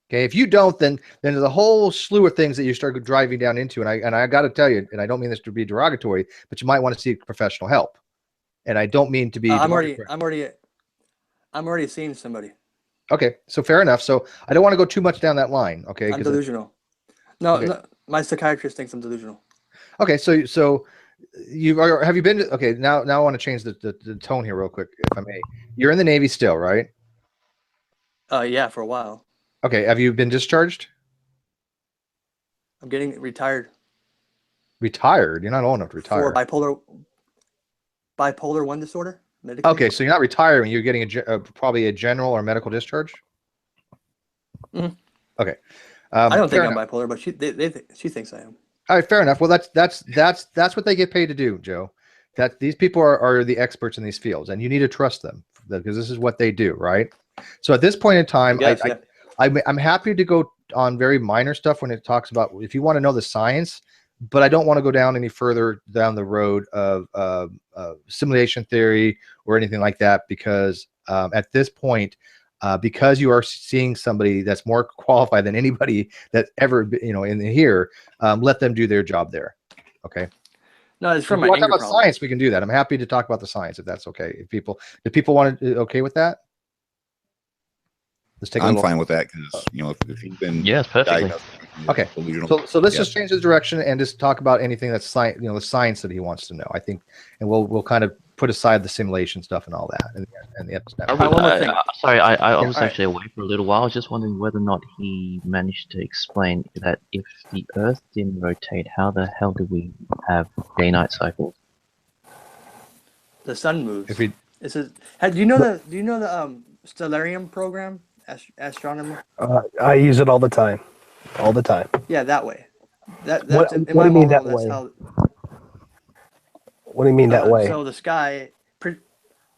Okay, if you don't, then there's a whole slew of things that you start driving down into, and I got to tell you, and I don't mean this to be derogatory, but you might want to seek professional help. And I don't mean to be. I'm already seeing somebody. Okay, so fair enough. So I don't want to go too much down that line. Okay, I'm delusional. No, my psychiatrist thinks I'm delusional. Okay, so have you been? Okay, now I want to change the tone here real quick, if I may. You're in the Navy still, right? Yeah, for a while. Okay, have you been discharged? I'm getting retired. Retired? You're not old enough to retire. For bipolar 1 disorder. Medically. Okay, so you're not retiring. You're getting probably a general or medical discharge. Mm-hmm. Okay. I don't think I'm bipolar, but she thinks I am. All right, fair enough. Well, that's what they get paid to do, Joe. That these people are the experts in these fields, and you need to trust them because this is what they do, right? So at this point in time, I'm happy to go on very minor stuff when it talks about if you want to know the science, but I don't want to go down any further down the road of simulation theory or anything like that because at this point, because you are seeing somebody that's more qualified than anybody that ever in here, let them do their job there. Okay. No, it's from my anger problem. Science, we can do that. I'm happy to talk about the science if that's okay. If people want to, okay with that? I'm fine with that because if you've been perfectly. Okay, so let's just change the direction and just talk about anything that's science, the science that he wants to know. I think, and we'll kind of put aside the simulation stuff and all that. And the sorry, I was actually away for a little while. I was just wondering whether or not he managed to explain that if the Earth didn't rotate, how the hell do we have day-night cycles? The sun moves. Do you know the Stellarium program? Astronomy. I use it all the time. All the time. Yeah, that way. What do you mean that way? What do you mean that way? So the sky.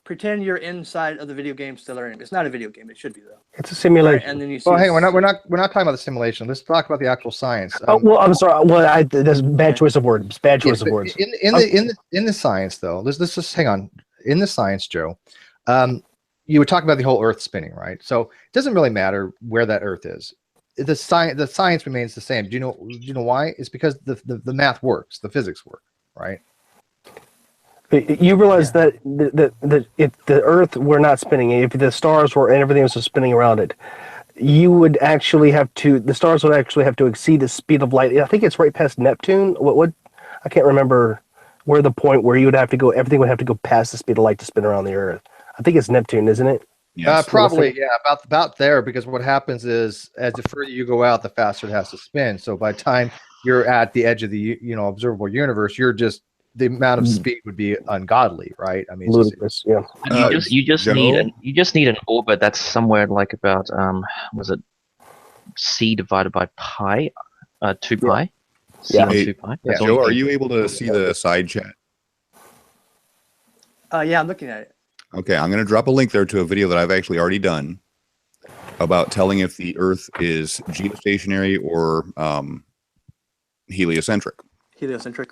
Pretend you're inside of the video game Stellarium. It's not a video game. It should be though. It's a simulation. Right, and then you see. Well, hey, we're not talking about the simulation. Let's talk about the actual science. Well, I'm sorry. Well, that's bad choice of words. Bad choice of words. In the science though, let's just hang on. In the science, Joe, you were talking about the whole Earth spinning, right? So it doesn't really matter where that Earth is. The science remains the same. Do you know why? It's because the math works, the physics work, right? You realize that if the Earth were not spinning, if the stars were and everything was just spinning around it, the stars would actually have to exceed the speed of light. I think it's right past Neptune. What I can't remember where the point where you would have to go. Everything would have to go past the speed of light to spin around the Earth. I think it's Neptune, isn't it? Yes. Probably, yeah, about there. Because what happens is, as the further you go out, the faster it has to spin. So by the time you're at the edge of the observable universe, the amount of speed would be ungodly, right? I mean, ludicrous. Yeah. You just need an orbit that's somewhere like about was it c divided by pi, 2 pi. C Yeah. on Hey, 2 pi. yeah. That's all Joe, you are need. you able to see the side chat? Yeah, I'm looking at it. Okay, I'm going to drop a link there to a video that I've actually already done about telling if the Earth is geostationary or heliocentric. Heliocentric.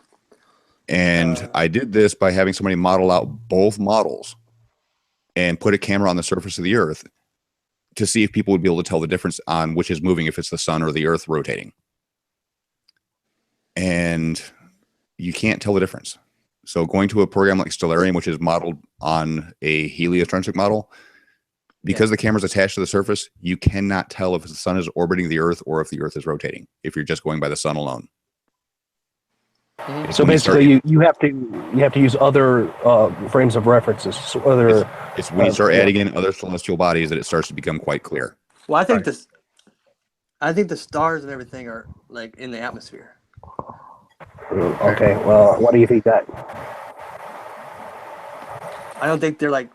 And I did this by having somebody model out both models and put a camera on the surface of the Earth to see if people would be able to tell the difference on which is moving, if it's the sun or the Earth rotating. And you can't tell the difference. So going to a program like Stellarium, which is modeled on a heliocentric model, because the camera's attached to the surface, you cannot tell if the sun is orbiting the Earth or if the Earth is rotating, if you're just going by the sun alone. It's So when you basically, start- you have to use other frames of references, so other. it's when you start yeah. adding in other celestial bodies that it starts to become quite clear. Well, I think the stars and everything are like in the atmosphere. Okay, well, why do you think that? I don't think they're like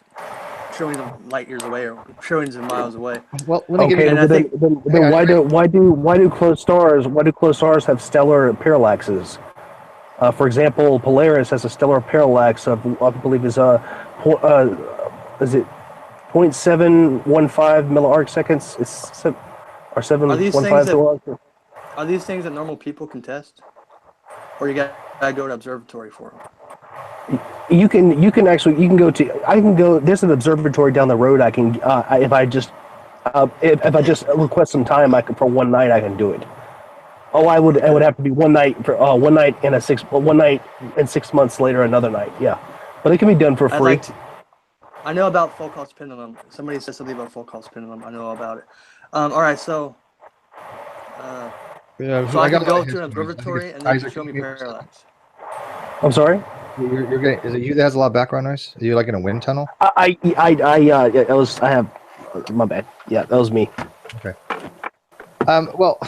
trillions of light years away or trillions of miles away. Well, let me give Okay, you. And I then, think- then Hang on. why do close stars have stellar parallaxes? For example, Polaris has a stellar parallax of I believe is is it 0.715 milliarc seconds? It's or 715 Are these things that normal people can test, or you gotta go to observatory for them? You can go to. I can go. There's an observatory down the road. I can if I just request some time. For one night I can do it. Oh, it would have to be one night for 6 months later another night. Yeah, but it can be done for free. I know about Foucault's pendulum. Somebody said something about Foucault's pendulum. I know all about it. All right, so Yeah, I can got go a to an lot of history. observatory I think and they it's can show me Isaac parallax. I'm sorry. You're getting. Is it you that has a lot of background noise? Are you like in a wind tunnel? I have my bad. Yeah, that was me. Well,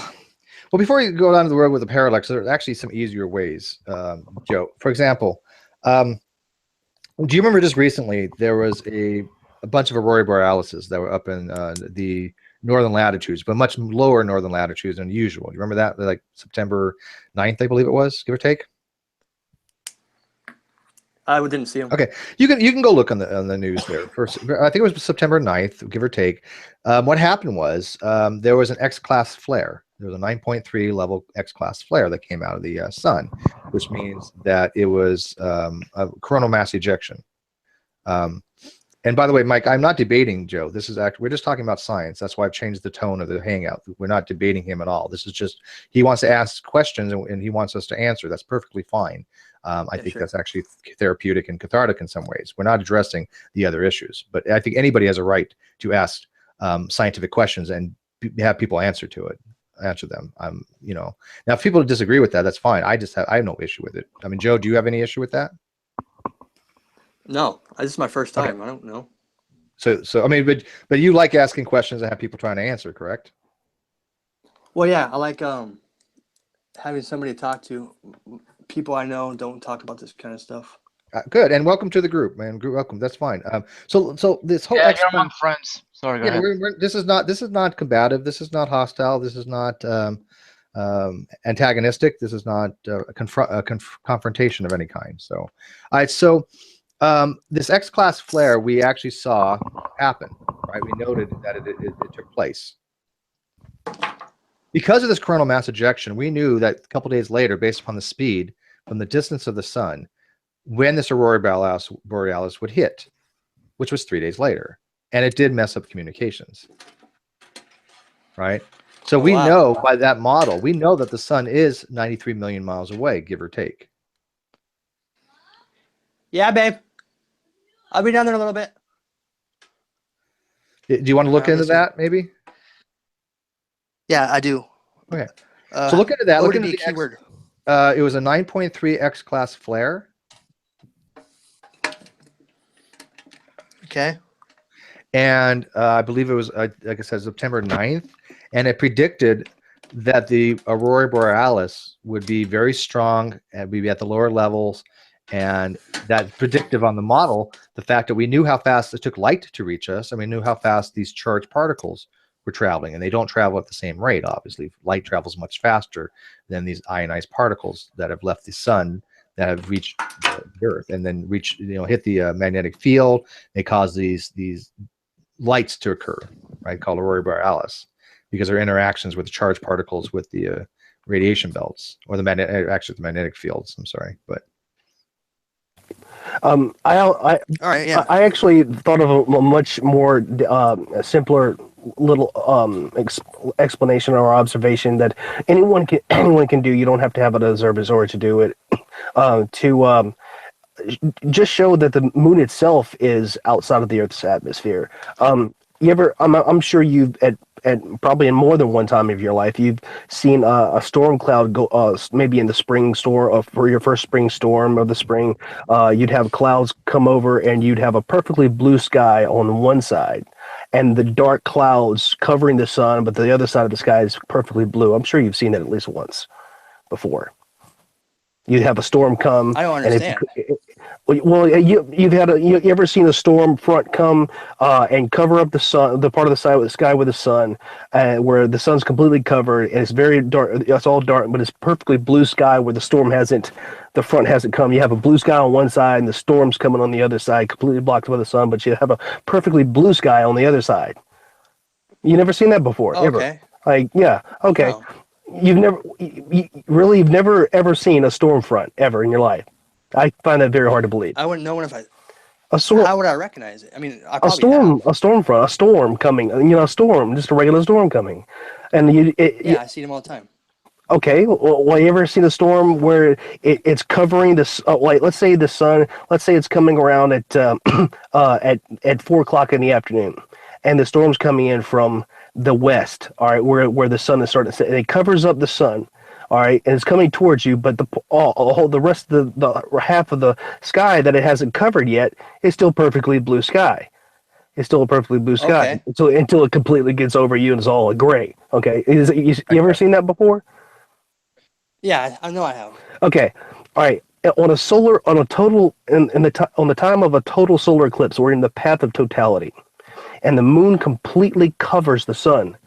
before you go down to the road with the parallax, there's actually some easier ways, Joe. For example, do you remember just recently there was a bunch of aurora borealises that were up in the northern latitudes, but much lower northern latitudes than usual. You remember that? Like September 9th, I believe it was, give or take. I didn't see them. Okay, you can go look on the news there. First, I think it was September 9th, give or take. What happened was there was an X-class flare. There was a 9.3 level X-class flare that came out of the sun, which means that it was a coronal mass ejection. And by the way, Mike, I'm not debating Joe. This is actually, we're just talking about science. That's why I've changed the tone of the hangout. We're not debating him at all. This is just, he wants to ask questions and he wants us to answer. That's perfectly fine. I think that's actually therapeutic and cathartic in some ways. We're not addressing the other issues, but I think anybody has a right to ask scientific questions and have people answer them. Now if people disagree with that, that's fine. I have no issue with it. I mean, Joe, do you have any issue with that? No, this is my first time. Okay. I don't know. So I mean, but you like asking questions and have people trying to answer, correct? Well, yeah, I like having somebody to talk to. People I know don't talk about this kind of stuff. Good, and welcome to the group, man. Welcome. That's fine. So this whole Yeah, you're among friends. Sorry, go yeah, ahead. this is not combative. This is not hostile. This is not antagonistic. This is not a confrontation of any kind. So, all right. So this X-class flare we actually saw happen. Right, we noted that it took place. Because of this coronal mass ejection, we knew that a couple days later, based upon the speed from the distance of the sun, when this aurora borealis would hit, which was 3 days later, and it did mess up communications. Right? So we know by that model, we know that the sun is 93 million miles away, give or take. Yeah, babe. I'll be down there in a little bit. Do you want to look into that, maybe? Yeah, I do. Okay. So look into that. What Look would into be the a keyword? It was a 9.3 X-class flare. Okay. And I believe it was, like I said, September 9th. And it predicted that the aurora borealis would be very strong and we'd be at the lower levels. And that's predictive on the model, the fact that we knew how fast it took light to reach us, and we knew how fast these charged particles we're traveling, and they don't travel at the same rate. Obviously, light travels much faster than these ionized particles that have left the sun, that have reached the Earth, and then hit the magnetic field. They cause these lights to occur, right, called aurora borealis, because their interactions with the charged particles with the radiation belts, or the magnetic fields. I'm sorry, but All right, yeah. I actually thought of a much more simpler little explanation or observation that anyone can do. You don't have to have an observer to do it. To just show that the moon itself is outside of the Earth's atmosphere. I'm sure you've at probably in more than one time of your life, you've seen a storm cloud go, maybe in the spring storm, for your first spring storm of the spring. You'd have clouds come over, and you'd have a perfectly blue sky on one side, and the dark clouds covering the sun, but the other side of the sky is perfectly blue. I'm sure you've seen that at least once before. You'd have a storm come. I don't understand. You ever seen a storm front come and cover up the sun, the part of the sky with the sun, where the sun's completely covered and it's very dark. It's all dark, but it's perfectly blue sky where the front hasn't come. You have a blue sky on one side and the storm's coming on the other side, completely blocked by the sun, but you have a perfectly blue sky on the other side. You never seen that before, ever? Okay. Okay. No. You've never ever seen a storm front ever in your life. I find that very hard to believe. I wouldn't know if How would I recognize it? I mean, a storm coming. A storm, just a regular storm coming, and I see them all the time. Okay, well, you ever seen a storm where it's covering this? Like, let's say the sun. Let's say it's coming around at 4 o'clock in the afternoon, and the storm's coming in from the west, all right, where the sun is starting to set, and it covers up the sun, all right, and it's coming towards you, but the rest of the half of the sky that it hasn't covered yet is still perfectly blue sky. It's still a perfectly blue sky until it completely gets over you and it's all gray. Okay, you ever seen that before? Yeah, I know I have. Okay, all right. On the time of a total solar eclipse, we're in the path of totality, and the moon completely covers the sun.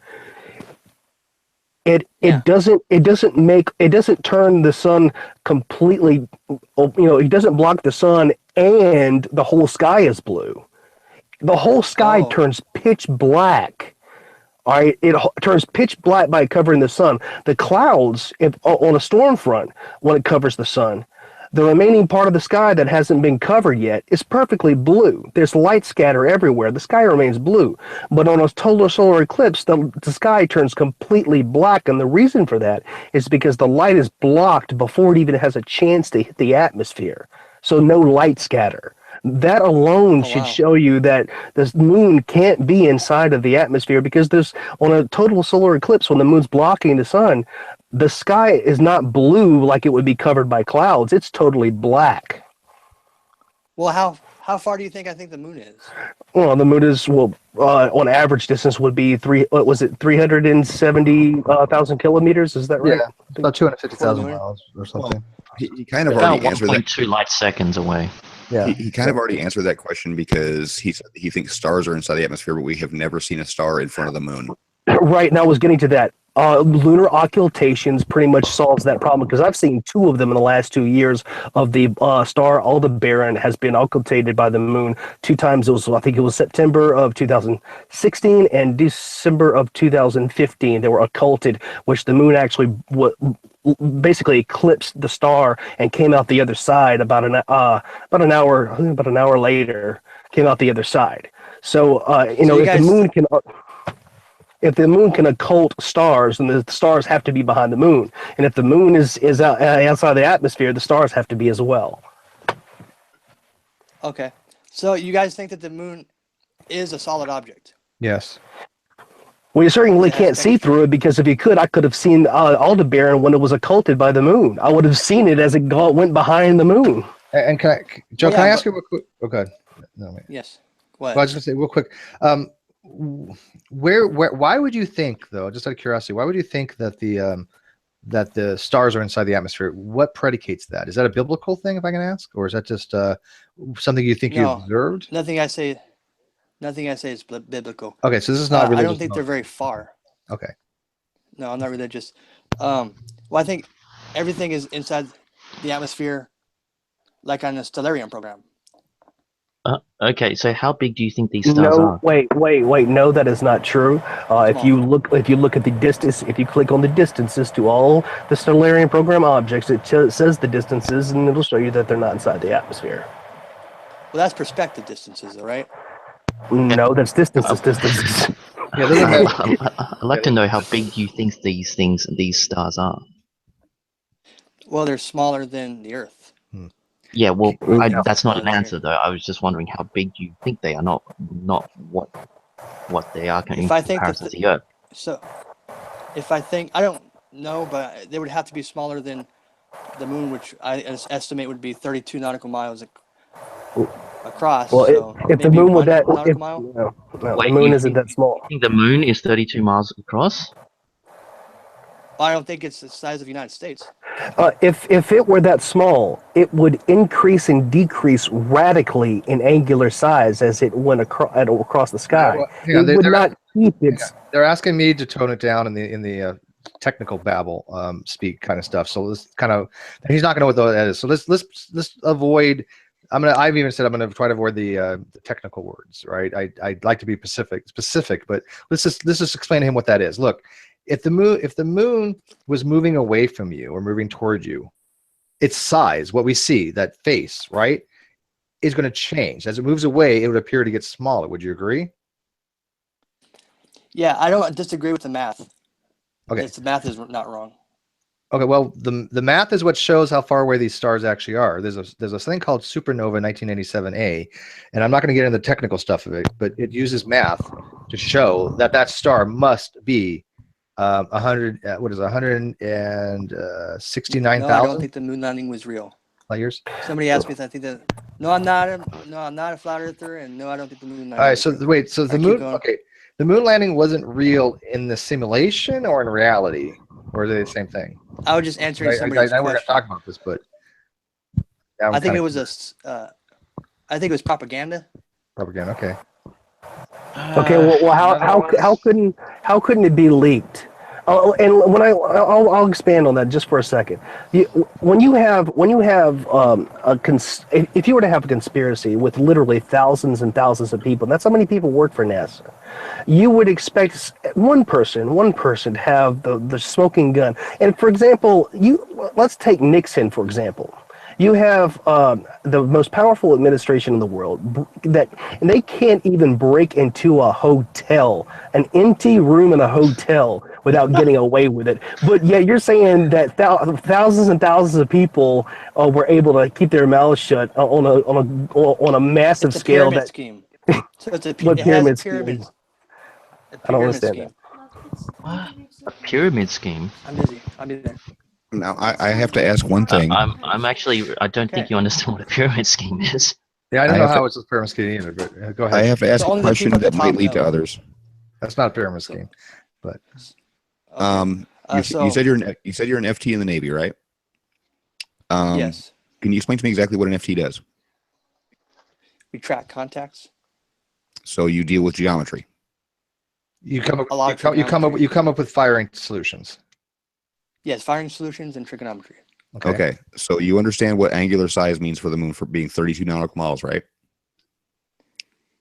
It doesn't turn the sun completely. It doesn't block the sun, and the whole sky is blue. The whole sky turns pitch black. All right, it turns pitch black by covering the sun. The clouds, on a storm front, when it covers the sun, the remaining part of the sky that hasn't been covered yet is perfectly blue. There's light scatter everywhere. The sky remains blue. But on a total solar eclipse, the sky turns completely black, and the reason for that is because the light is blocked before it even has a chance to hit the atmosphere. So no light scatter. That alone should show you that the moon can't be inside of the atmosphere, because on a total solar eclipse, when the moon's blocking the sun, the sky is not blue like it would be covered by clouds. It's totally black. Well, how far do you think the moon is? Well, the moon is, on average distance would be 370,000 kilometers? Is that right? Yeah, about 250,000 miles or something. He kind of already answered that. 1.2 light seconds away. Yeah, he kind of already answered that question, because he said he thinks stars are inside the atmosphere, but we have never seen a star in front of the moon. Right, and I was getting to that. Lunar occultations pretty much solves that problem, because I've seen 2 of them in the last 2 years of the star Aldebaran has been occultated by the moon 2 times. I think it was September of 2016 and December of 2015. They were occulted, which the moon actually basically eclipsed the star and came out the other side about an hour later. Came out the other side. So if the moon can occult stars, then the stars have to be behind the moon. And if the moon is outside the atmosphere, the stars have to be as well. Okay. So you guys think that the moon is a solid object? yes. Well, you certainly can't see through it, because if you could, I could have seen Aldebaran when it was occulted by the moon. I would have seen it as it went behind the moon. And can I ask you real quick? Okay. No, wait. Yes. What? Well, I was going to say real quick. Why would you think, though, just out of curiosity, why would you think that the stars are inside the atmosphere? What predicates that? Is that a biblical thing, if I can ask, or is that just something you think you observed? Nothing I say Nothing I say is biblical. Okay, so this is not religious. I don't think they're very far. Okay. No, I'm not religious. Well, I think everything is inside the atmosphere, like on the Stellarium program. Okay, so how big do you think these stars are? Wait. No, that is not true. If you look at the distance, if you click on the distances to all the Stellarium program objects, it says the distances, and it'll show you that they're not inside the atmosphere. Well, that's perspective distances, all right? No, that's distances. Yeah, I'd like to know how big you think these stars are. Well, they're smaller than the Earth. Yeah, well, that's not an answer though. I was just wondering how big you think they are, not what they are in comparison to the Earth. So, if I think, I don't know, but they would have to be smaller than the Moon, which I estimate would be 32 nautical miles across. Well, so if the Moon was that, nautical if, mile? no, Wait, the Moon isn't that small. You think the Moon is 32 miles across? Well, I don't think it's the size of the United States. If it were that small, it would increase and decrease radically in angular size as it went across the sky. Yeah, it would not keep its. They're asking me to tone it down in the technical babble speak kind of stuff. So this kind of he's not going to know what that is. So let's avoid. I've even said I'm going to try to avoid the technical words. Right. I'd like to be specific, but let's just explain to him what that is. Look. If the moon was moving away from you or moving toward you, its size, what we see, that face, right, is going to change. As it moves away, it would appear to get smaller. Would you agree? Yeah, I don't disagree with the math. Okay. The math is not wrong. Okay, well, the math is what shows how far away these stars actually are. There's a thing called supernova 1987A, and I'm not going to get into the technical stuff of it, but it uses math to show that star must be 169,000. No, I don't think the moon landing was real. Light years. Somebody asked me if I think that. No, I'm not a flat earther, and no, I don't think the moon landing. All right, so wait, so the moon. Okay, the moon landing wasn't real in the simulation or in reality, or are they the same thing? I was just answering somebody's question. question. We're going to talk about this, but I think it was I think it was propaganda. Propaganda. Okay. Okay. Well, how couldn't it be leaked? And when I'll expand on that just for a second. If you were to have a conspiracy with literally thousands and thousands of people, that's how many people work for NASA. You would expect one person to have the smoking gun. And for example, let's take Nixon for example. You have the most powerful administration in the world and they can't even break into a hotel, an empty room in a hotel, without getting away with it. But yet you're saying that thousands and thousands of people were able to keep their mouths shut on a massive scale. Pyramid scheme. So it's a pyramid scheme. I don't understand that. A pyramid scheme. I'm busy. Now I have to ask one thing. I'm actually. I don't think you understand what a pyramid scheme is. Yeah, I don't know how it's a pyramid scheme either. But go ahead. I have to ask a question that might lead to others. That's not a pyramid scheme, but. You said you're an FT in the Navy, right? Yes. Can you explain to me exactly what an FT does? We track contacts. So you deal with geometry. You come up with firing solutions. Yes, firing solutions and trigonometry. Okay. So you understand what angular size means for the moon for being 32 nautical miles, right?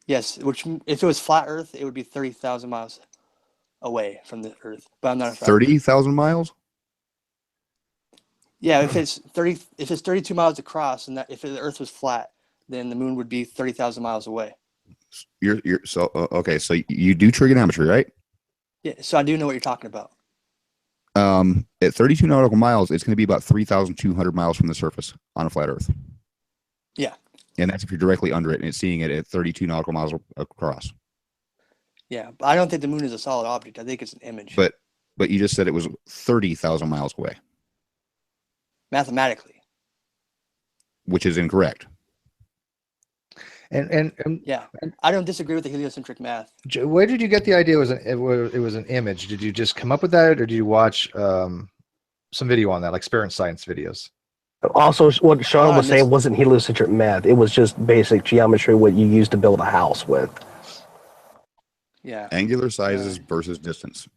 Yes, which if it was flat Earth, it would be 30,000 miles away from the Earth. But I'm not a 30,000 miles? Yeah, if it's 32 miles across, and if the Earth was flat, then the moon would be 30,000 miles away. Okay. So you do trigonometry, right? Yeah. So I do know what you're talking about. At 32 nautical miles, it's going to be about 3,200 miles from the surface on a flat Earth. Yeah. And that's if you're directly under it and it's seeing it at 32 nautical miles across. Yeah, but I don't think the moon is a solid object. I think it's an image. But you just said it was 30,000 miles away. Mathematically. Which is incorrect. And yeah, I don't disagree with the heliocentric math. Where did you get the idea it was an image? Did you just come up with that, or did you watch some video on that, like Spirit Science videos? Also, what Sean was saying wasn't heliocentric math. It was just basic geometry, what you use to build a house with. Yeah. Angular sizes versus distance.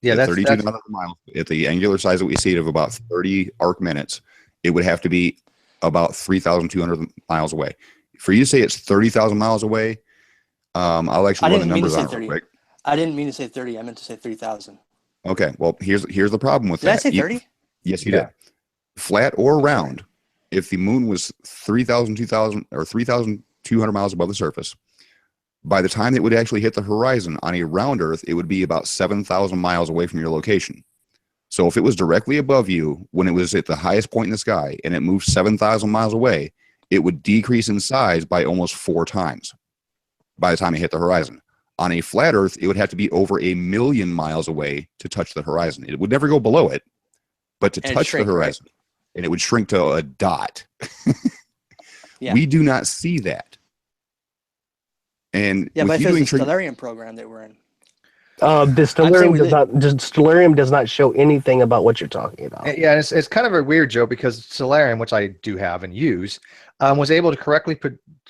Yeah, At that's 32 nautical miles. At the angular size that we see it of about 30 arc minutes, it would have to be about 3,200 miles away. For you to say it's 30,000 miles away, I'll actually run the numbers on it real quick. I didn't mean to say 30. I meant to say 3,000. Okay, well, here's the problem with Did that. I say 30? Yes, you did. Flat or round, if the moon was 3,000, 2,000, or 3,200 miles above the surface, by the time it would actually hit the horizon on a round Earth, it would be about 7,000 miles away from your location. So if it was directly above you when it was at the highest point in the sky and it moved 7,000 miles away, it would decrease in size by almost 4 times by the time it hit the horizon. On a flat Earth, it would have to be over 1,000,000 miles away to touch the horizon. It would never go below it, but to touch the horizon, and it would shrink to a dot. Yeah. We do not see that. And Yeah, but you if doing it's a Stellarium program that we're in. The Stellarium does not show anything about what you're talking about. Yeah, it's kind of a weird, Joe, because Stellarium, which I do have and use, was able to correctly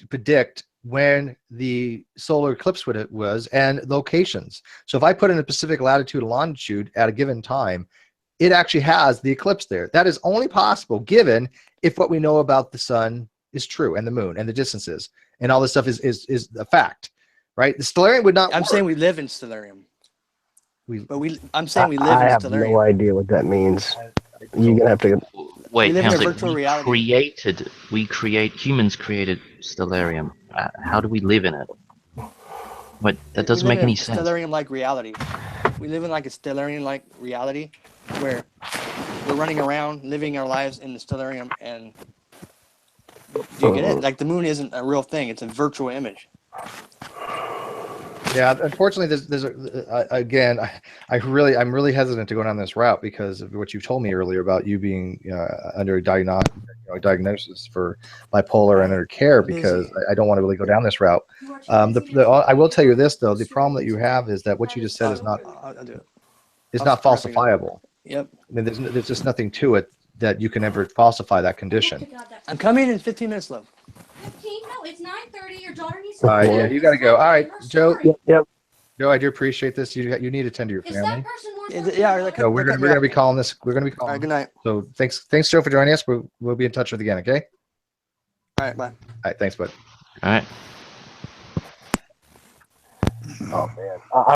predict when the solar eclipse was and locations. So if I put in a specific latitude and longitude at a given time, it actually has the eclipse there. That is only possible given if what we know about the sun is true and the moon and the distances and all this stuff is a fact, right? The Stellarium would not. I'm saying we live in Stellarium. I'm saying we live in Stellarium. I have no idea what that means. You're gonna have to. Wait, humans created Stellarium. How do we live in it? But that doesn't make any sense. Stellarium-like reality. We live in like a Stellarium-like reality where we're running around, living our lives in the Stellarium, and do you get it? Like the moon isn't a real thing; it's a virtual image. Yeah, unfortunately, again, I'm really hesitant to go down this route because of what you told me earlier about you being under a diagnosis for bipolar and under care, because I don't want to really go down this route. I will tell you this though: the problem that you have is that what you just said is not falsifiable. Yep. I mean, there's just nothing to it that you can ever falsify that condition. I'm coming in 15 minutes, love. 15? No, it's 9:30. Your daughter needs to. All right, yeah, you got to go. All right, Joe. Yep. Joe, I do appreciate this. You need to tend to your Is family. that person more So we're gonna be calling this. We're gonna be calling. All right, good night. So thanks, Joe, for joining us. We'll be in touch with you again. Okay. All right, bye. All right, thanks, bud. All right. Oh man.